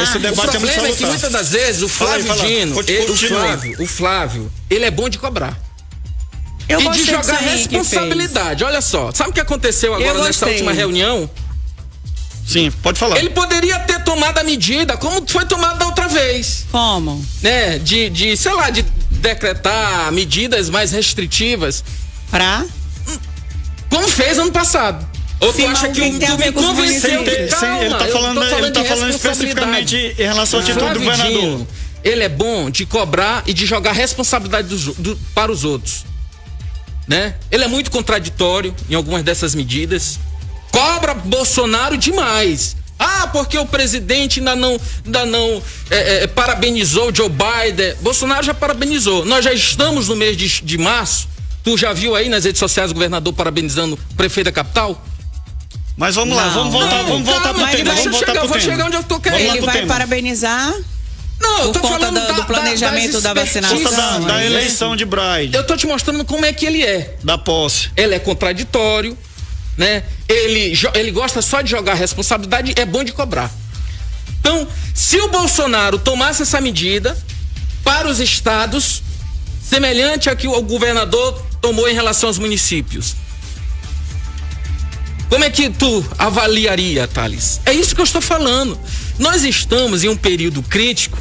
[SPEAKER 2] Esse debate é muito
[SPEAKER 1] salutar. É que muitas das vezes o Flávio Dino, o Flávio, ele é bom de cobrar. E de jogar responsabilidade. Olha só, sabe o que aconteceu agora nessa última reunião?
[SPEAKER 2] Sim, pode falar.
[SPEAKER 1] Ele poderia ter tomado a medida como foi tomada da outra vez.
[SPEAKER 3] Como?
[SPEAKER 1] Né? De decretar medidas mais restritivas.
[SPEAKER 3] Pra?
[SPEAKER 1] Como fez ano passado. Ou tu
[SPEAKER 3] Sim,
[SPEAKER 1] acha
[SPEAKER 3] mas
[SPEAKER 1] que
[SPEAKER 3] o que tem a ver com os
[SPEAKER 1] convenceu?
[SPEAKER 3] municípios?
[SPEAKER 2] Ele tá falando especificamente em relação ao título do governador.
[SPEAKER 1] Ele é bom de cobrar e de jogar responsabilidade para os outros, né? Ele é muito contraditório em algumas dessas medidas. Cobra Bolsonaro demais. Porque o presidente ainda não parabenizou o Joe Biden. Bolsonaro já parabenizou. Nós já estamos no mês de março. Tu já viu aí nas redes sociais o governador parabenizando o prefeito da capital?
[SPEAKER 2] Mas vamos lá, vamos voltar pro tema.
[SPEAKER 1] Eu vou chegar onde eu tô querendo.
[SPEAKER 3] Ele vai parabenizar
[SPEAKER 1] não, eu
[SPEAKER 3] por
[SPEAKER 1] tô
[SPEAKER 3] conta
[SPEAKER 1] falando
[SPEAKER 3] do planejamento da vacinação.
[SPEAKER 2] Da eleição de Bride.
[SPEAKER 1] Eu tô te mostrando como é que ele é.
[SPEAKER 2] Da posse.
[SPEAKER 1] Ele é contraditório, né? Ele gosta só de jogar responsabilidade, é bom de cobrar. Então, se o Bolsonaro tomasse essa medida para os estados, semelhante a que o governador tomou em relação aos municípios, como é que tu avaliaria, Thales? É isso que eu estou falando. Nós estamos em um período crítico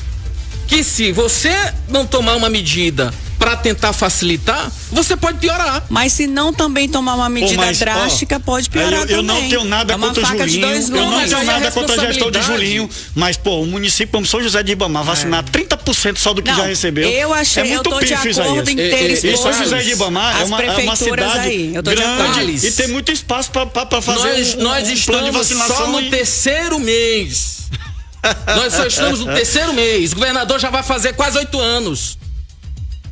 [SPEAKER 1] que, se você não tomar uma medida para tentar facilitar, você pode piorar.
[SPEAKER 3] Mas se não também tomar uma medida drástica, pode piorar também.
[SPEAKER 2] Eu não tenho nada contra o Julinho. Eu não tenho nada contra a gestão de Julinho. Mas, o município como São José de Ribamar vacinar 30% só do que já recebeu.
[SPEAKER 3] Eu achei, eu tô de acordo em ter
[SPEAKER 2] exposto. E São José de Ribamar é uma cidade
[SPEAKER 3] aí.
[SPEAKER 2] grande e tem muito espaço para fazer
[SPEAKER 1] nós estamos de vacinação só no terceiro mês. Nós só estamos no terceiro mês. O governador já vai fazer quase 8 anos.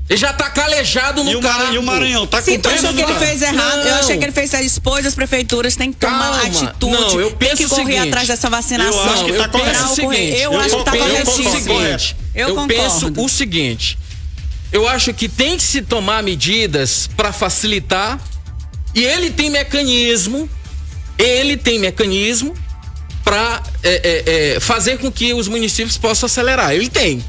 [SPEAKER 1] Ele já tá calejado no cargo.
[SPEAKER 2] E o Maranhão tá
[SPEAKER 3] cumprindo. Sim, tu achou que ele fez errado? Eu achei que ele fez expôs as prefeituras, tem que tomar atitude.
[SPEAKER 1] Não, eu penso
[SPEAKER 3] tem que correr atrás dessa vacinação.
[SPEAKER 2] Eu acho que tá correto.
[SPEAKER 3] Eu acho que tá corretíssimo.
[SPEAKER 1] Eu penso o seguinte. Eu acho que tem que se tomar medidas para facilitar, e ele tem mecanismo para fazer com que os municípios possam acelerar. Ele tem.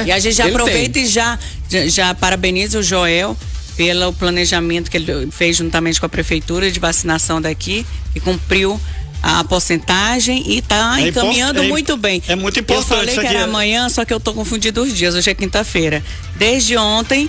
[SPEAKER 3] E a gente já aproveita e já parabeniza o Joel pelo planejamento que ele fez juntamente com a prefeitura de vacinação daqui, que cumpriu a porcentagem e está encaminhando muito bem.
[SPEAKER 2] É muito importante.
[SPEAKER 3] Eu falei que era amanhã, só que eu tô confundindo os dias. Hoje é quinta-feira. Desde ontem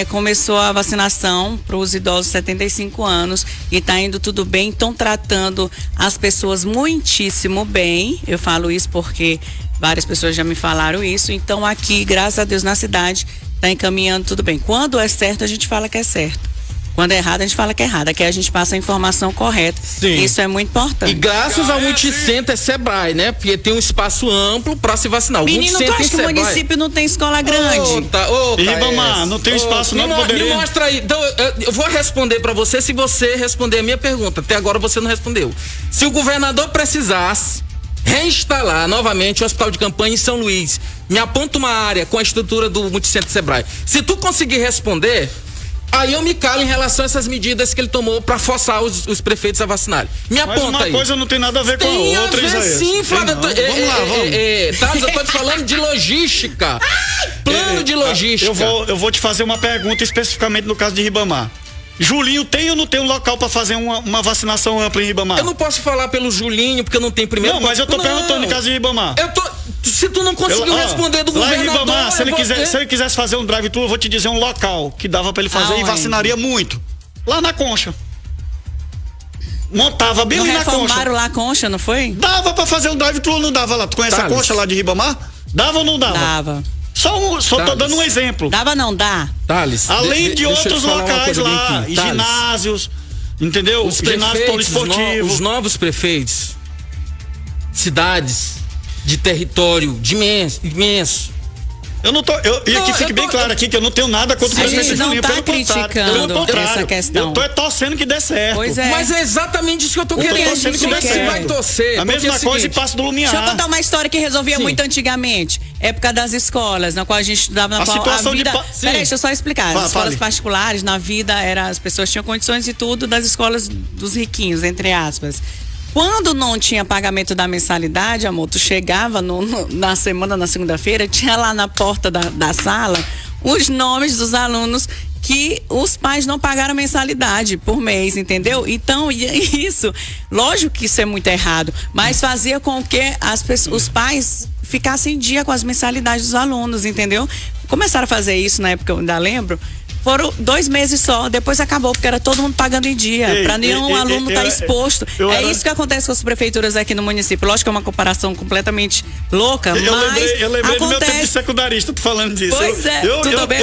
[SPEAKER 3] começou a vacinação para os idosos de 75 anos e está indo tudo bem. Estão tratando as pessoas muitíssimo bem. Eu falo isso porque várias pessoas já me falaram isso. Então aqui, graças a Deus, na cidade está encaminhando tudo bem. Quando é certo, a gente fala que é certo. Quando é errado, a gente fala que é errado. Aqui a gente passa a informação correta. Sim. Isso é muito importante.
[SPEAKER 1] E graças ao Multicenter Sebrae, né? Porque tem um espaço amplo para se vacinar.
[SPEAKER 3] Menino, tu acha que o município não tem escola grande?
[SPEAKER 2] Ribamar, não tem espaço não poderia.
[SPEAKER 1] Me mostra aí. Então, eu vou responder para você se você responder a minha pergunta. Até agora você não respondeu. Se o governador precisasse reinstalar novamente o hospital de campanha em São Luís, me aponta uma área com a estrutura do Multicenter Sebrae. Se tu conseguir responder, aí eu me calo em relação a essas medidas que ele tomou para forçar os prefeitos a vacinarem. Me aponta aí. Mas
[SPEAKER 2] uma coisa não tem nada a ver com a outra, Isaías.
[SPEAKER 1] Sim, Flávio. Vamos lá, vamos. Tá, eu tô te falando de logística. Plano de logística.
[SPEAKER 2] Eu vou te fazer uma pergunta especificamente no caso de Ribamar. Julinho tem ou não tem um local para fazer uma vacinação ampla em Ribamar?
[SPEAKER 1] Eu não posso falar pelo Julinho, porque eu não tenho primeiro.
[SPEAKER 2] Não, mas eu tô perguntando no caso de Ribamar.
[SPEAKER 1] Se tu não conseguiu responder do governador...
[SPEAKER 2] Lá em Ribamar, se ele quisesse fazer um drive-thru, eu vou te dizer um local que dava para ele fazer e vacinaria muito. Lá na Concha. Montava bem ali na Concha.
[SPEAKER 3] Reformaram lá a Concha, não foi?
[SPEAKER 2] Dava para fazer um drive-thru ou não dava lá? Tu conhece a Concha lá de Ribamar? Dava ou não dava?
[SPEAKER 3] Dava.
[SPEAKER 2] Só tô dando um exemplo.
[SPEAKER 3] Dava não, dá.
[SPEAKER 1] Thales,
[SPEAKER 2] além de outros locais lá, e ginásios, entendeu?
[SPEAKER 1] Os ginásio poliesportivo. Os novos prefeitos, cidades de território imenso.
[SPEAKER 2] Eu não tô. E aqui fique bem claro aqui que eu não tenho nada contra o prefeito Julinho.
[SPEAKER 3] Pelo contrário. Essa questão.
[SPEAKER 2] Eu tô torcendo que dê certo.
[SPEAKER 3] Pois é.
[SPEAKER 1] Mas é exatamente isso que eu tô querendo.
[SPEAKER 2] Torcendo que dê certo.
[SPEAKER 1] Vai torcer.
[SPEAKER 2] A mesma coisa e Passo do Lumiar.
[SPEAKER 3] Deixa eu contar uma história que resolvia muito antigamente. Época das escolas, na qual a gente estudava na qual a vida. Peraí, deixa eu só explicar. As escolas particulares, na vida, as pessoas tinham condições e tudo das escolas dos riquinhos, entre aspas. Quando não tinha pagamento da mensalidade, amor, tu chegava na semana, na segunda-feira, tinha lá na porta da sala os nomes dos alunos que os pais não pagaram mensalidade por mês, entendeu? Então, isso, lógico que isso é muito errado, mas fazia com que os pais ficassem em dia com as mensalidades dos alunos, entendeu? Começaram a fazer isso na época, eu ainda lembro, Foram 2 meses só, depois acabou, porque era todo mundo pagando em dia, para nenhum aluno estar exposto. Isso que acontece com as prefeituras aqui no município. Lógico que é uma comparação completamente louca, mas
[SPEAKER 2] eu lembrei
[SPEAKER 3] acontece.
[SPEAKER 2] Do meu tempo de secundarista, tô falando disso.
[SPEAKER 3] Pois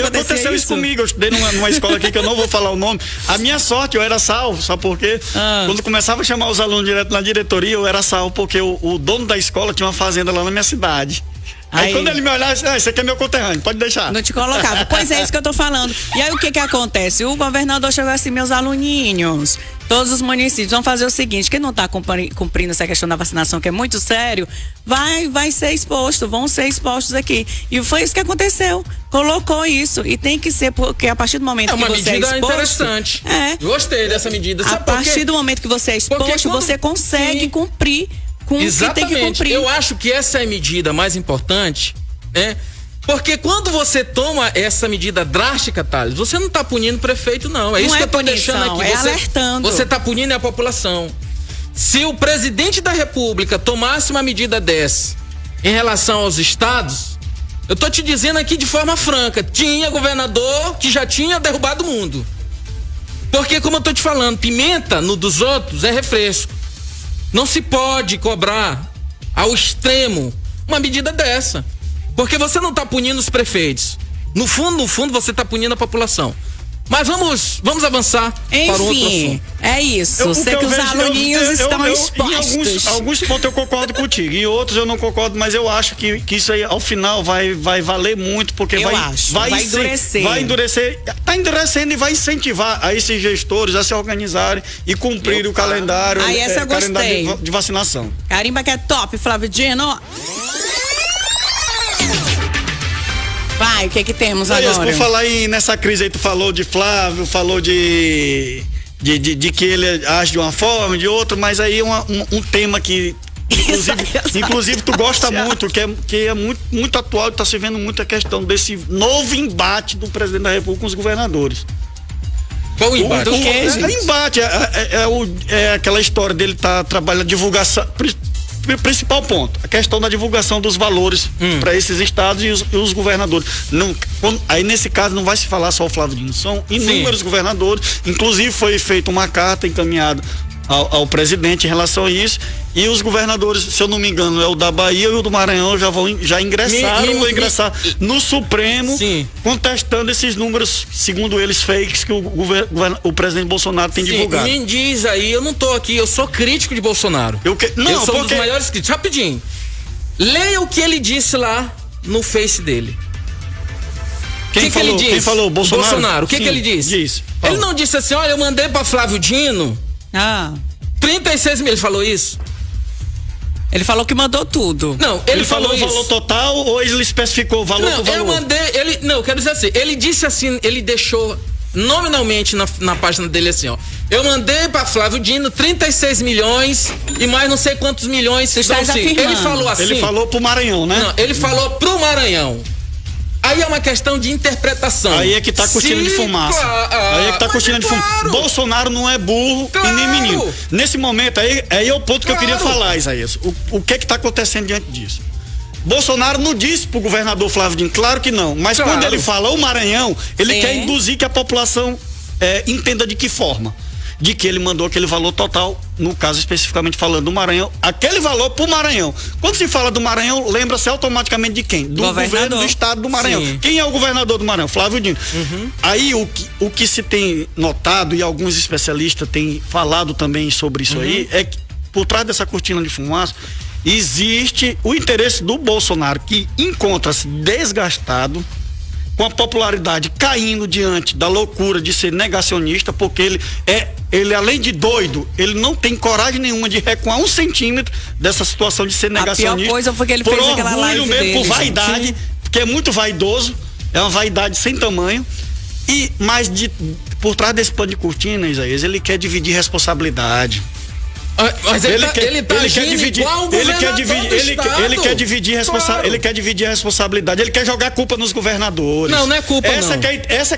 [SPEAKER 2] Aconteceu isso comigo, eu estudei numa escola aqui que eu não vou falar o nome. A minha sorte, eu era salvo, sabe por quê? Quando começava a chamar os alunos direto na diretoria, eu era salvo, porque o dono da escola tinha uma fazenda lá na minha cidade. Aí quando ele me olhava, esse aqui é meu conterrâneo, pode deixar.
[SPEAKER 3] Não te colocava. Pois é, isso que eu tô falando. E aí o que acontece? O governador chegou assim, meus aluninhos, todos os municípios vão fazer o seguinte, quem não tá cumprindo essa questão da vacinação, que é muito sério, vai ser exposto, vão ser expostos aqui. E foi isso que aconteceu. Colocou isso. E tem que ser, porque a partir do momento que você é exposto... É uma medida
[SPEAKER 1] interessante. Gostei dessa medida. Sabe
[SPEAKER 3] a partir do momento que você é exposto, você consegue cumprir.
[SPEAKER 1] Exatamente. Eu acho que essa é a medida mais importante, né? Porque quando você toma essa medida drástica, Thales, você não está punindo o prefeito, não. É isso que eu tô deixando aqui.
[SPEAKER 3] É alertando.
[SPEAKER 1] Você está punindo a população. Se o presidente da República tomasse uma medida dessa em relação aos estados, eu tô te dizendo aqui de forma franca, tinha governador que já tinha derrubado o mundo. Porque, como eu tô te falando, pimenta no dos outros é refresco. Não se pode cobrar ao extremo uma medida dessa. Porque você não está punindo os prefeitos. No fundo, você está punindo a população. Mas vamos avançar para outro assunto.
[SPEAKER 3] É isso. Sei que os aluninhos estão expostos.
[SPEAKER 2] Em alguns pontos eu concordo contigo. Em outros eu não concordo, mas eu acho que isso aí ao final vai valer muito, porque vai endurecer. Vai endurecer. Está endurecendo e vai incentivar a esses gestores a se organizarem e cumprir o calendário, calendário de vacinação.
[SPEAKER 3] Carimba que é top, Flávio Dino. Vai, o que temos agora?
[SPEAKER 2] Por falar nessa crise aí, tu falou de Flávio, falou de que ele age de uma forma, de outra, mas aí um tema que inclusive tu gosta muito, que é muito atual, e tá se vendo muito a questão desse novo embate do presidente da República com os governadores.
[SPEAKER 1] Qual o embate?
[SPEAKER 2] Embate é aquela história dele trabalhando divulgação. Principal ponto, a questão da divulgação dos valores para esses estados e os governadores. Aí nesse caso não vai se falar só o Flávio Dino, são inúmeros governadores, inclusive foi feita uma carta encaminhada ao presidente em relação a isso, e os governadores, se eu não me engano, é o da Bahia e o do Maranhão já ingressaram, vão ingressar no Supremo, contestando esses números, segundo eles, fakes que o presidente Bolsonaro tem divulgado.
[SPEAKER 1] Me diz aí, eu não tô aqui, eu sou crítico de Bolsonaro. Eu sou um dos maiores críticos. Rapidinho. Leia o que ele disse lá no Face dele.
[SPEAKER 2] Quem falou?
[SPEAKER 1] Bolsonaro. O que ele disse? Ele não disse assim, olha, eu mandei pra Flávio Dino 36 mil, ele falou isso?
[SPEAKER 3] Ele falou que mandou tudo.
[SPEAKER 2] Não, ele falou o valor total ou ele especificou o valor por valor?
[SPEAKER 1] Quero dizer assim, ele disse assim, ele deixou nominalmente na página dele assim, ó. Eu mandei pra Flávio Dino 36 milhões e mais não sei quantos milhões.
[SPEAKER 3] Ele
[SPEAKER 1] falou assim.
[SPEAKER 2] Ele falou pro Maranhão, né?
[SPEAKER 1] Não, ele falou pro Maranhão. Aí é uma questão de interpretação.
[SPEAKER 2] Aí é que tá cortina de fumaça. Aí é que tá cortina de fumaça. Bolsonaro não é burro e nem menino. Nesse momento, aí é o ponto que eu queria falar, Isaías. O que tá acontecendo diante disso? Bolsonaro não disse pro governador Flávio Dino, claro que não. Mas quando ele fala o Maranhão, ele quer induzir que a população entenda de que forma. De que ele mandou aquele valor total, no caso especificamente falando do Maranhão, aquele valor pro Maranhão. Quando se fala do Maranhão, lembra-se automaticamente de quem? Do governo do estado do Maranhão. Sim. Quem é o governador do Maranhão? Flávio Dino. Aí o que se tem notado, e alguns especialistas têm falado também sobre isso aí, é que por trás dessa cortina de fumaça existe o interesse do Bolsonaro, que encontra-se desgastado, com a popularidade caindo diante da loucura de ser negacionista, porque ele além de doido, ele não tem coragem nenhuma de recuar 1 centímetro dessa situação de ser negacionista. A
[SPEAKER 3] pior coisa foi que ele fez aquela live
[SPEAKER 2] mesmo,
[SPEAKER 3] dele,
[SPEAKER 2] por vaidade, porque é muito vaidoso, é uma vaidade sem tamanho, mas por trás desse pano de cortina, Isaías, ele quer dividir responsabilidade.
[SPEAKER 1] Mas ele
[SPEAKER 2] quer dividir a responsabilidade, ele quer jogar a culpa nos governadores.
[SPEAKER 1] Não é culpa,
[SPEAKER 2] essa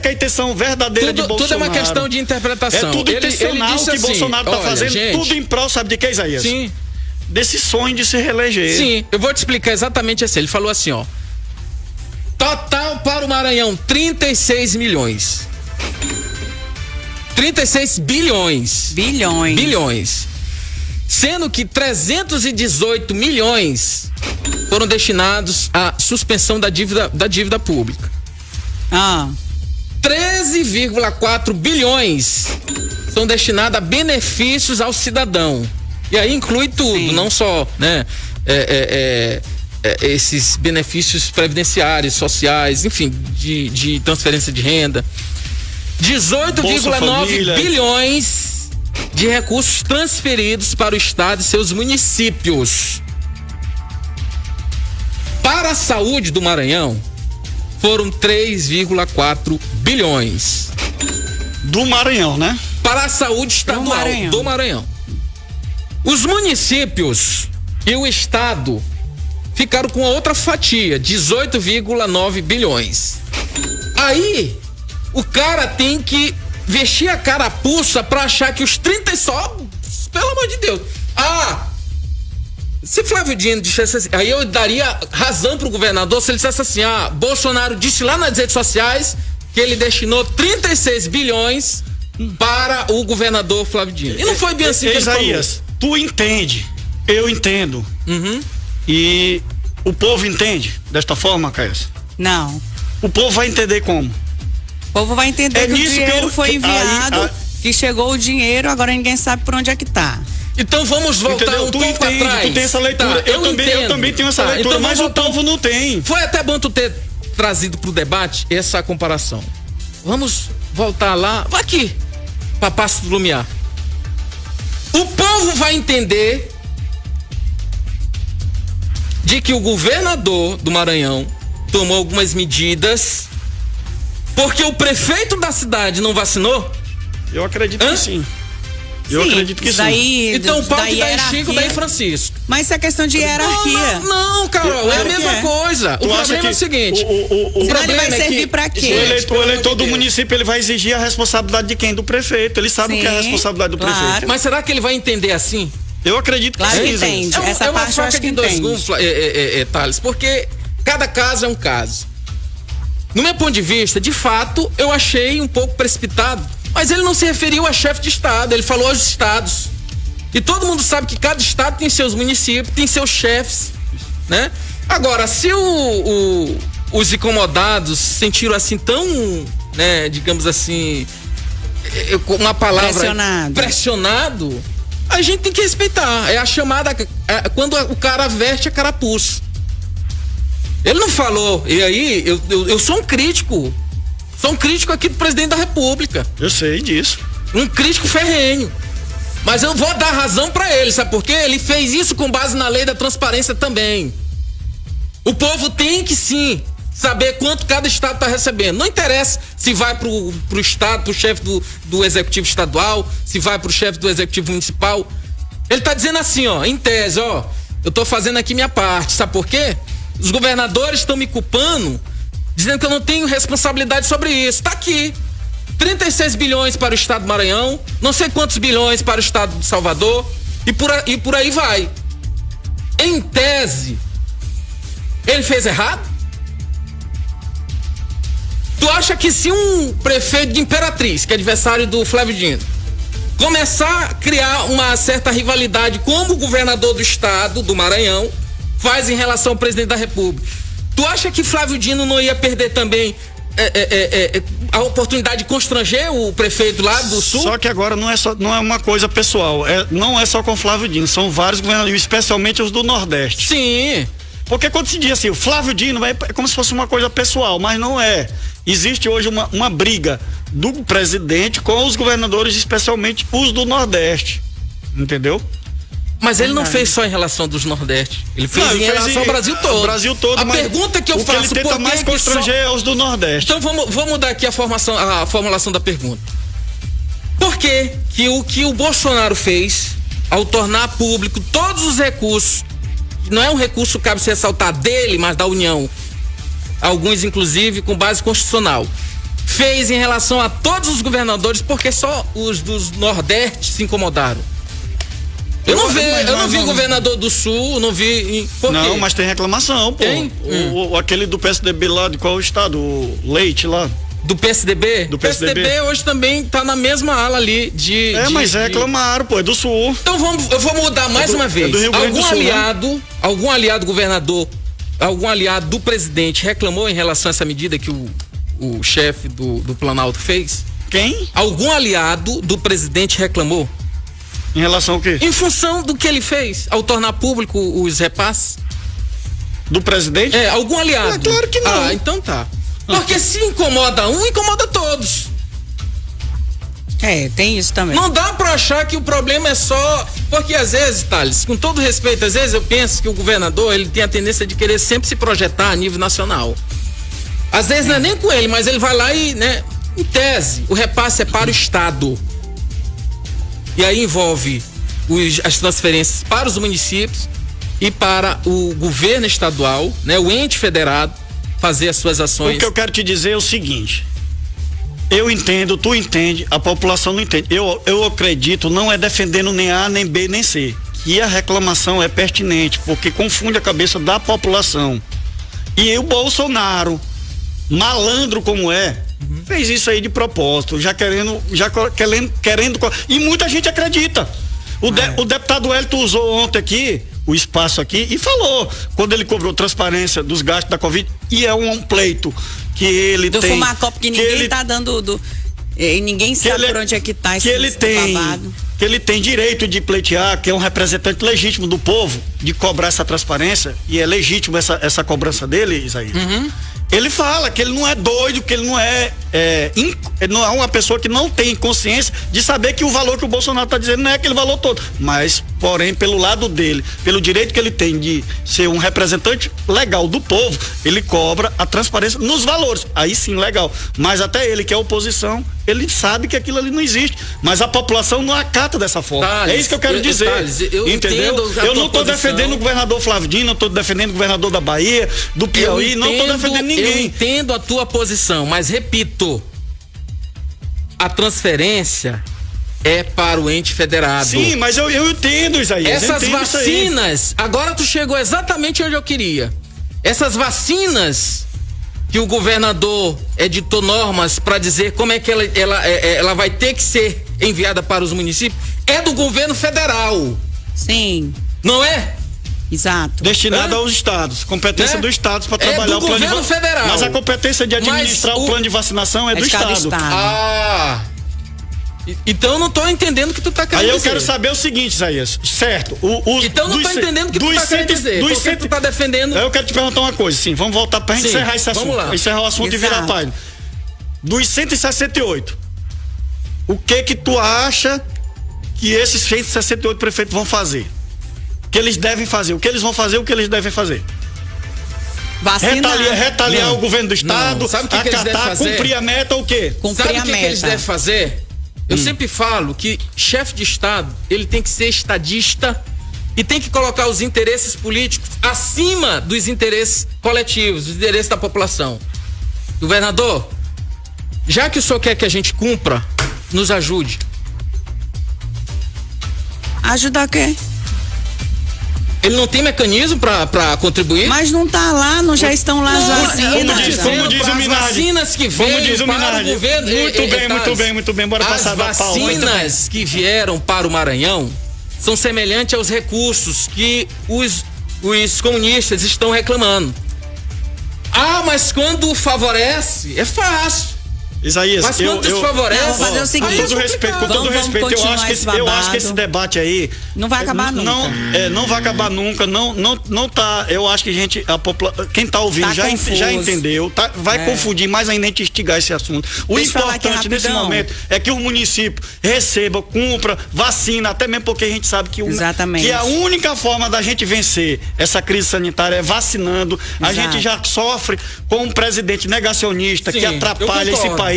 [SPEAKER 2] que é a intenção verdadeira de Bolsonaro.
[SPEAKER 1] Tudo é uma questão de interpretação.
[SPEAKER 2] É tudo intencional que Bolsonaro tá fazendo, gente, tudo em prol, sabe de que, Isaías?
[SPEAKER 1] Sim.
[SPEAKER 2] Desse sonho de se reeleger.
[SPEAKER 1] Sim, eu vou te explicar exatamente assim. Ele falou assim, ó: total para o Maranhão, 36 milhões. 36 bilhões. Bilhões. Sendo que 318 milhões foram destinados à suspensão da dívida pública. 13,4 bilhões são destinados a benefícios ao cidadão. E aí inclui tudo, sim, não só, né, esses benefícios previdenciários, sociais, enfim, de transferência de renda. 18,9 bilhões de recursos transferidos para o estado e seus municípios. Para a saúde do Maranhão, foram 3,4 bilhões.
[SPEAKER 2] Do Maranhão, né?
[SPEAKER 1] Para a saúde estadual do Maranhão. Os municípios e o estado ficaram com a outra fatia, 18,9 bilhões. Aí, o cara tem que vestir a carapuça pra achar que os 30 só, pelo amor de Deus. Se Flávio Dino dissesse assim, aí eu daria razão pro governador se ele dissesse assim, Bolsonaro disse lá nas redes sociais que ele destinou 36 bilhões para o governador Flávio Dino. E não foi bem assim que ele falou.
[SPEAKER 2] Isaías, tu entende, eu entendo. E o povo entende desta forma, Caio?
[SPEAKER 3] Não.
[SPEAKER 2] O povo vai entender como?
[SPEAKER 3] O povo vai entender que o dinheiro foi enviado, que chegou o dinheiro, agora ninguém sabe por onde é que tá.
[SPEAKER 1] Então vamos voltar um pouco atrás.
[SPEAKER 2] Tu tem essa leitura, eu também tenho essa leitura, então mas o povo não tem.
[SPEAKER 1] Foi até bom tu ter trazido pro debate essa comparação. Vamos voltar lá, aqui, pra Passo do Lumiar. O povo vai entender de que o governador do Maranhão tomou algumas medidas porque o prefeito da cidade não vacinou?
[SPEAKER 2] Eu acredito que sim. Eu acredito que sim.
[SPEAKER 1] Então o pau que dá em Chico, dá em Francisco.
[SPEAKER 3] Mas isso é questão de hierarquia.
[SPEAKER 1] Não, Carol, é a mesma coisa. O problema é o seguinte:
[SPEAKER 3] o problema vai servir pra quê?
[SPEAKER 2] O eleitor do município, ele vai exigir a responsabilidade de quem? Do prefeito. Ele sabe o que é a responsabilidade do prefeito.
[SPEAKER 1] Mas será que ele vai entender assim?
[SPEAKER 2] Eu acredito que
[SPEAKER 3] sim. Entende. Essa parte eu acho que entende.
[SPEAKER 1] Thales, porque cada caso é um caso. No meu ponto de vista, de fato, eu achei um pouco precipitado. Mas ele não se referiu a chefe de estado, ele falou aos estados. E todo mundo sabe que cada estado tem seus municípios, tem seus chefes, né? Agora, se os incomodados se sentiram assim tão, né, digamos assim, uma palavra pressionado, a gente tem que respeitar. É a chamada, quando o cara veste a carapuça. Ele não falou, e aí eu sou um crítico. Sou um crítico aqui do presidente da República.
[SPEAKER 2] Eu sei disso.
[SPEAKER 1] Um crítico ferrenho. Mas eu vou dar razão pra ele, sabe por quê? Ele fez isso com base na lei da transparência também. O povo tem que sim saber quanto cada estado tá recebendo. Não interessa se vai pro estado, pro chefe do executivo estadual, se vai pro chefe do executivo municipal. Ele tá dizendo assim, em tese, eu tô fazendo aqui minha parte. Sabe por quê? Os governadores estão me culpando, dizendo que eu não tenho responsabilidade sobre isso. Tá aqui. 36 bilhões para o estado do Maranhão, não sei quantos bilhões para o estado de Salvador, e por aí vai. Em tese, ele fez errado? Tu acha que se um prefeito de Imperatriz, que é adversário do Flávio Dino, começar a criar uma certa rivalidade como o governador do estado do Maranhão faz em relação ao presidente da República, tu acha que Flávio Dino não ia perder também a oportunidade de constranger o prefeito lá do Sul?
[SPEAKER 2] Só que agora não é uma coisa pessoal, não é só com Flávio Dino, são vários governadores, especialmente os do Nordeste.
[SPEAKER 1] Sim.
[SPEAKER 2] Porque quando se diz assim, o Flávio Dino é como se fosse uma coisa pessoal, mas não é. Existe hoje uma briga do presidente com os governadores, especialmente os do Nordeste, entendeu?
[SPEAKER 1] Mas ele não fez só em relação dos Nordeste. Ele fez em relação ao Brasil todo.
[SPEAKER 2] O Brasil todo.
[SPEAKER 1] A pergunta que eu faço,
[SPEAKER 2] ele tenta mais constranger é os do Nordeste.
[SPEAKER 1] Então vamos mudar aqui a formulação da pergunta. Por que o que o Bolsonaro fez ao tornar público todos os recursos, não é um recurso que cabe se ressaltar dele, mas da União, alguns inclusive com base constitucional, fez em relação a todos os governadores, porque só os dos Nordeste se incomodaram? Eu não vi o governador do Sul, não vi.
[SPEAKER 2] Não, mas tem reclamação, pô.
[SPEAKER 1] Tem?
[SPEAKER 2] Aquele do PSDB lá, de qual estado? O Leite lá.
[SPEAKER 1] Do PSDB?
[SPEAKER 2] Do PSDB.
[SPEAKER 1] PSDB hoje também tá na mesma ala ali de...
[SPEAKER 2] Mas reclamaram, pô, é do Sul.
[SPEAKER 1] Então eu vou mudar mais uma vez. Algum aliado governador, algum aliado do presidente reclamou em relação a essa medida que o chefe do Planalto fez?
[SPEAKER 2] Quem?
[SPEAKER 1] Algum aliado do presidente reclamou?
[SPEAKER 2] Em relação ao quê?
[SPEAKER 1] Em função do que ele fez, ao tornar público os repasses.
[SPEAKER 2] Do presidente?
[SPEAKER 1] Algum aliado.
[SPEAKER 2] Claro que não.
[SPEAKER 1] Então tá. Porque se incomoda um, incomoda todos.
[SPEAKER 3] Tem isso também.
[SPEAKER 1] Não dá pra achar que o problema é só... Porque às vezes, Thales, com todo respeito, às vezes eu penso que o governador, ele tem a tendência de querer sempre se projetar a nível nacional. Às vezes não é nem com ele, mas ele vai lá e, né, em tese, o repasse é para o Estado. E aí envolve as transferências para os municípios e para o governo estadual, né, o ente federado, fazer as suas ações.
[SPEAKER 2] O que eu quero te dizer é o seguinte: eu entendo, tu entende, a população não entende. Eu acredito, não é defendendo nem A, nem B, nem C, que a reclamação é pertinente, porque confunde a cabeça da população. E o Bolsonaro, malandro como fez isso aí de propósito, querendo, e muita gente acredita. O deputado Hélito usou ontem aqui o espaço aqui e falou, quando ele cobrou transparência dos gastos da Covid, e é um pleito que ele tem. Do
[SPEAKER 3] Fumacopo que ninguém tá dando e ninguém sabe por onde é que tá esse babado.
[SPEAKER 2] Que ele tem direito de pleitear, que é um representante legítimo do povo, de cobrar essa transparência, e é legítimo essa cobrança dele, Isaías. Ele fala que ele não é doido, que ele não não é uma pessoa que não tem consciência de saber que o valor que o Bolsonaro está dizendo não é aquele valor todo. Mas, porém, pelo lado dele, pelo direito que ele tem de ser um representante legal do povo, ele cobra a transparência nos valores. Aí sim, legal. Mas até ele, que é oposição, ele sabe que aquilo ali não existe. Mas a população não acata dessa forma. É isso que eu quero dizer. Entendeu? Eu não estou defendendo o governador Flávio Dino, não estou defendendo o governador da Bahia, do Piauí, não estou defendendo ninguém.
[SPEAKER 1] Eu entendo a tua posição, mas repito, a transferência é para o ente federado.
[SPEAKER 2] Sim, mas eu entendo, Isaías.
[SPEAKER 1] Essas vacinas, agora tu chegou exatamente onde eu queria. Essas vacinas que o governador editou normas para dizer como é que ela vai ter que ser enviada para os municípios, é do governo federal.
[SPEAKER 3] Sim.
[SPEAKER 1] Não é?
[SPEAKER 3] Exato.
[SPEAKER 2] Destinado aos estados, competência dos estados para trabalhar o plano de vacinação.
[SPEAKER 1] Federal.
[SPEAKER 2] Mas a competência de administrar o plano de vacinação é do estado.
[SPEAKER 1] Então eu não tô entendendo o que tu tá querendo dizer.
[SPEAKER 2] Aí eu quero saber o seguinte, Isaías, certo?
[SPEAKER 1] Então eu não tô entendendo o que tu tá querendo dizer. Porque tu tá defendendo...
[SPEAKER 2] Eu quero te perguntar uma coisa, sim, vamos voltar pra gente encerrar esse assunto. Vamos lá. Encerrar o assunto e virar a página. Dos 168, o que tu acha que esses 168 prefeitos vão fazer? Que eles devem fazer, o que eles vão fazer, o que eles devem fazer. Retaliar o governo do estado, acatar, cumprir a meta ou o quê?
[SPEAKER 1] Sabe o que eles devem fazer? Eu sempre falo que chefe de estado, ele tem que ser estadista e tem que colocar os interesses políticos acima dos interesses coletivos, dos interesses da população. Governador, já que o senhor quer que a gente cumpra, nos ajude.
[SPEAKER 3] Ajudar quem?
[SPEAKER 1] Ele não tem mecanismo para contribuir?
[SPEAKER 3] Mas não tá lá, não já estão lá as vacinas.
[SPEAKER 2] Como diz o Minardi.
[SPEAKER 1] Vacinas que vieram para o governo.
[SPEAKER 2] Muito bem. Bora passar da pauta.
[SPEAKER 1] As vacinas que vieram para o Maranhão são semelhantes aos recursos que os comunistas estão reclamando. Mas quando favorece, é fácil.
[SPEAKER 2] Isaías,
[SPEAKER 1] mas quando desfavorece,
[SPEAKER 3] vamos fazer o seguinte,
[SPEAKER 2] com todo respeito, eu acho que esse debate aí
[SPEAKER 3] não vai acabar nunca.
[SPEAKER 2] Não vai acabar nunca, não tá, eu acho que quem tá ouvindo já entendeu, vai confundir mais ainda a gente instigar esse assunto. O importante nesse momento é que o município receba, cumpra, vacina, até mesmo porque a gente sabe que a única forma da gente vencer essa crise sanitária é vacinando. A gente já sofre com um presidente negacionista que atrapalha esse país.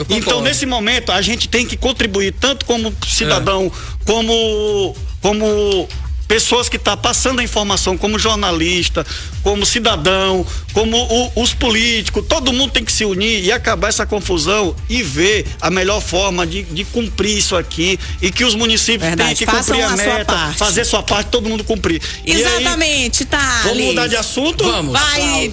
[SPEAKER 2] Então, nesse momento, a gente tem que contribuir tanto como cidadão, como pessoas que estão passando a informação, como jornalista, como cidadão, como os políticos. Todo mundo tem que se unir e acabar essa confusão e ver a melhor forma de cumprir isso aqui, e que os municípios têm que cumprir a meta, fazer sua parte, todo mundo cumprir.
[SPEAKER 3] Exatamente, tá.
[SPEAKER 2] Vamos mudar de assunto?
[SPEAKER 1] Vamos.
[SPEAKER 3] Vai.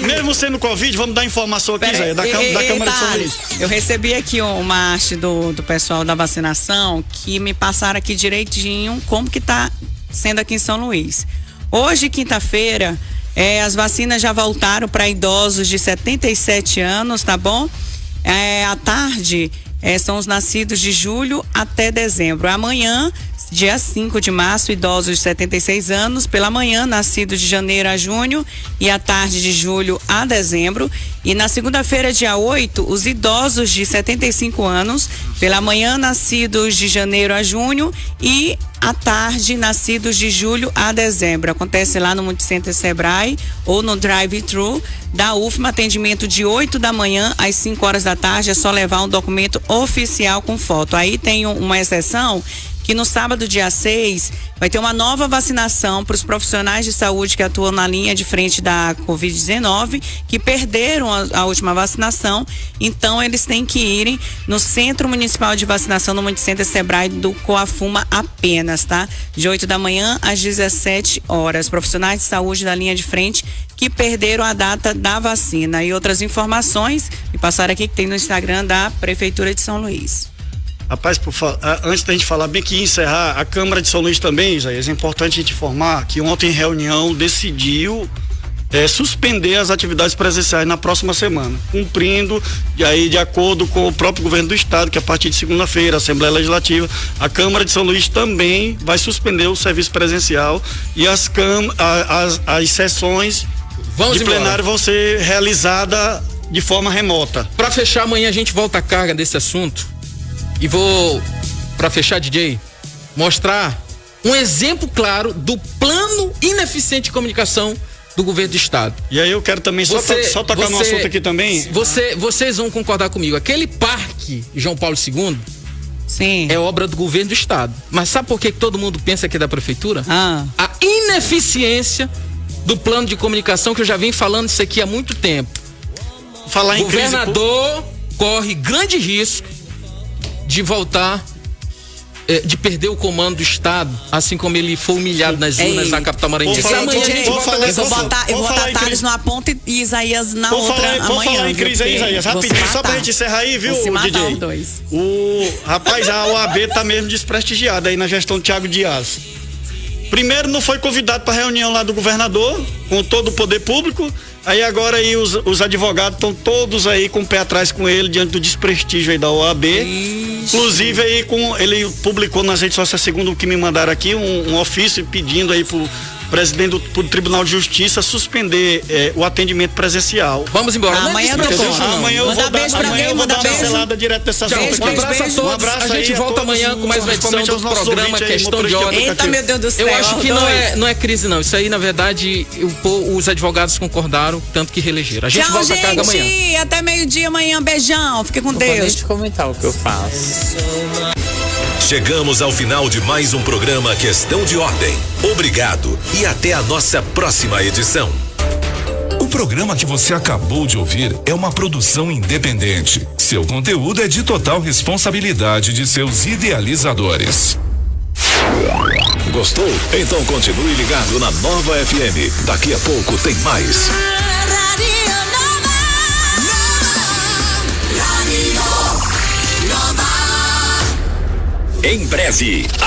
[SPEAKER 2] Mesmo sendo Covid, vamos dar informação aqui, Zé, da Câmara de São Luís.
[SPEAKER 3] Eu recebi aqui uma arte do pessoal da vacinação que me passaram aqui direitinho como que tá sendo aqui em São Luís. Hoje, quinta-feira, as vacinas já voltaram para idosos de 77 anos, tá bom? À tarde, são os nascidos de julho até dezembro. Amanhã, dia 5 de março, idosos de 76 anos. Pela manhã, nascidos de janeiro a junho. E à tarde, de julho a dezembro. E na segunda-feira, dia 8, os idosos de 75 anos. Pela manhã, nascidos de janeiro a junho. E à tarde, nascidos de julho a dezembro. Acontece lá no Multicenter Sebrae ou no Drive-Thru da UFMA. Atendimento de 8 da manhã às 5 horas da tarde. É só levar um documento oficial com foto. Aí tem uma exceção que no sábado, dia 6, vai ter uma nova vacinação para os profissionais de saúde que atuam na linha de frente da Covid-19, que perderam a última vacinação. Então, eles têm que irem no Centro Municipal de Vacinação no Multicenter Sebrae do Coafuma apenas, tá? De 8 da manhã às 17 horas. Profissionais de saúde da linha de frente que perderam a data da vacina. E outras informações, me passaram aqui que tem no Instagram da Prefeitura de São Luís.
[SPEAKER 2] Rapaz, antes da gente falar bem que encerrar, a Câmara de São Luís também, Isaías, é importante a gente informar que ontem em reunião decidiu suspender as atividades presenciais na próxima semana, cumprindo, e aí de acordo com o próprio governo do estado, que a partir de segunda-feira, a Assembleia Legislativa, a Câmara de São Luís também vai suspender o serviço presencial e as sessões de plenário vão ser realizadas de forma remota.
[SPEAKER 1] Para fechar, amanhã a gente volta à carga desse assunto. E vou, para fechar, DJ, mostrar um exemplo claro do plano ineficiente de comunicação do governo do estado.
[SPEAKER 2] E aí eu quero também só tocar no assunto aqui também.
[SPEAKER 1] Vocês vão concordar comigo. Aquele parque João Paulo II
[SPEAKER 3] Sim.
[SPEAKER 1] é obra do governo do estado. Mas sabe por que todo mundo pensa que é da prefeitura?
[SPEAKER 3] A
[SPEAKER 1] ineficiência do plano de comunicação, que eu já venho falando isso aqui há muito tempo.
[SPEAKER 2] Falar em
[SPEAKER 1] governador corre grande risco de voltar, de perder o comando do estado, assim como ele foi humilhado nas urnas da capital maranhense.
[SPEAKER 3] Eu vou botar Thales numa ponta e Isaías na outra amanhã.
[SPEAKER 2] Vou falar em crise aí, Isaías, rapidinho, só pra gente encerrar aí, viu, DJ? Rapaz, a OAB tá mesmo desprestigiada aí na gestão do Thiago Dias. Primeiro, não foi convidado para reunião lá do governador, com todo o poder público. Aí agora aí os advogados estão todos aí com o pé atrás com ele, diante do desprestígio aí da OAB. Inclusive aí ele publicou nas redes sociais, segundo o que me mandaram aqui, um ofício pedindo aí pro presidente do Tribunal de Justiça suspender o atendimento presencial.
[SPEAKER 1] Vamos embora.
[SPEAKER 3] Amanhã
[SPEAKER 2] eu vou dar uma pincelada direto dessa assunto.
[SPEAKER 1] Um abraço a todos. A gente volta amanhã com mais uma edição do programa Questão de Ordem.
[SPEAKER 3] Eita, meu Deus do céu.
[SPEAKER 1] Eu acho que não é crise, não. Isso aí, na verdade, os advogados concordaram, tanto que reelegeram. A gente volta a carga amanhã.
[SPEAKER 3] Até meio-dia amanhã. Beijão. Fique com Deus.
[SPEAKER 4] Deixa eu comentar o que eu faço.
[SPEAKER 5] Chegamos ao final de mais um programa Questão de Ordem. Obrigado e até a nossa próxima edição.
[SPEAKER 6] O programa que você acabou de ouvir é uma produção independente. Seu conteúdo é de total responsabilidade de seus idealizadores.
[SPEAKER 5] Gostou? Então continue ligado na Nova FM. Daqui a pouco tem mais. Em breve.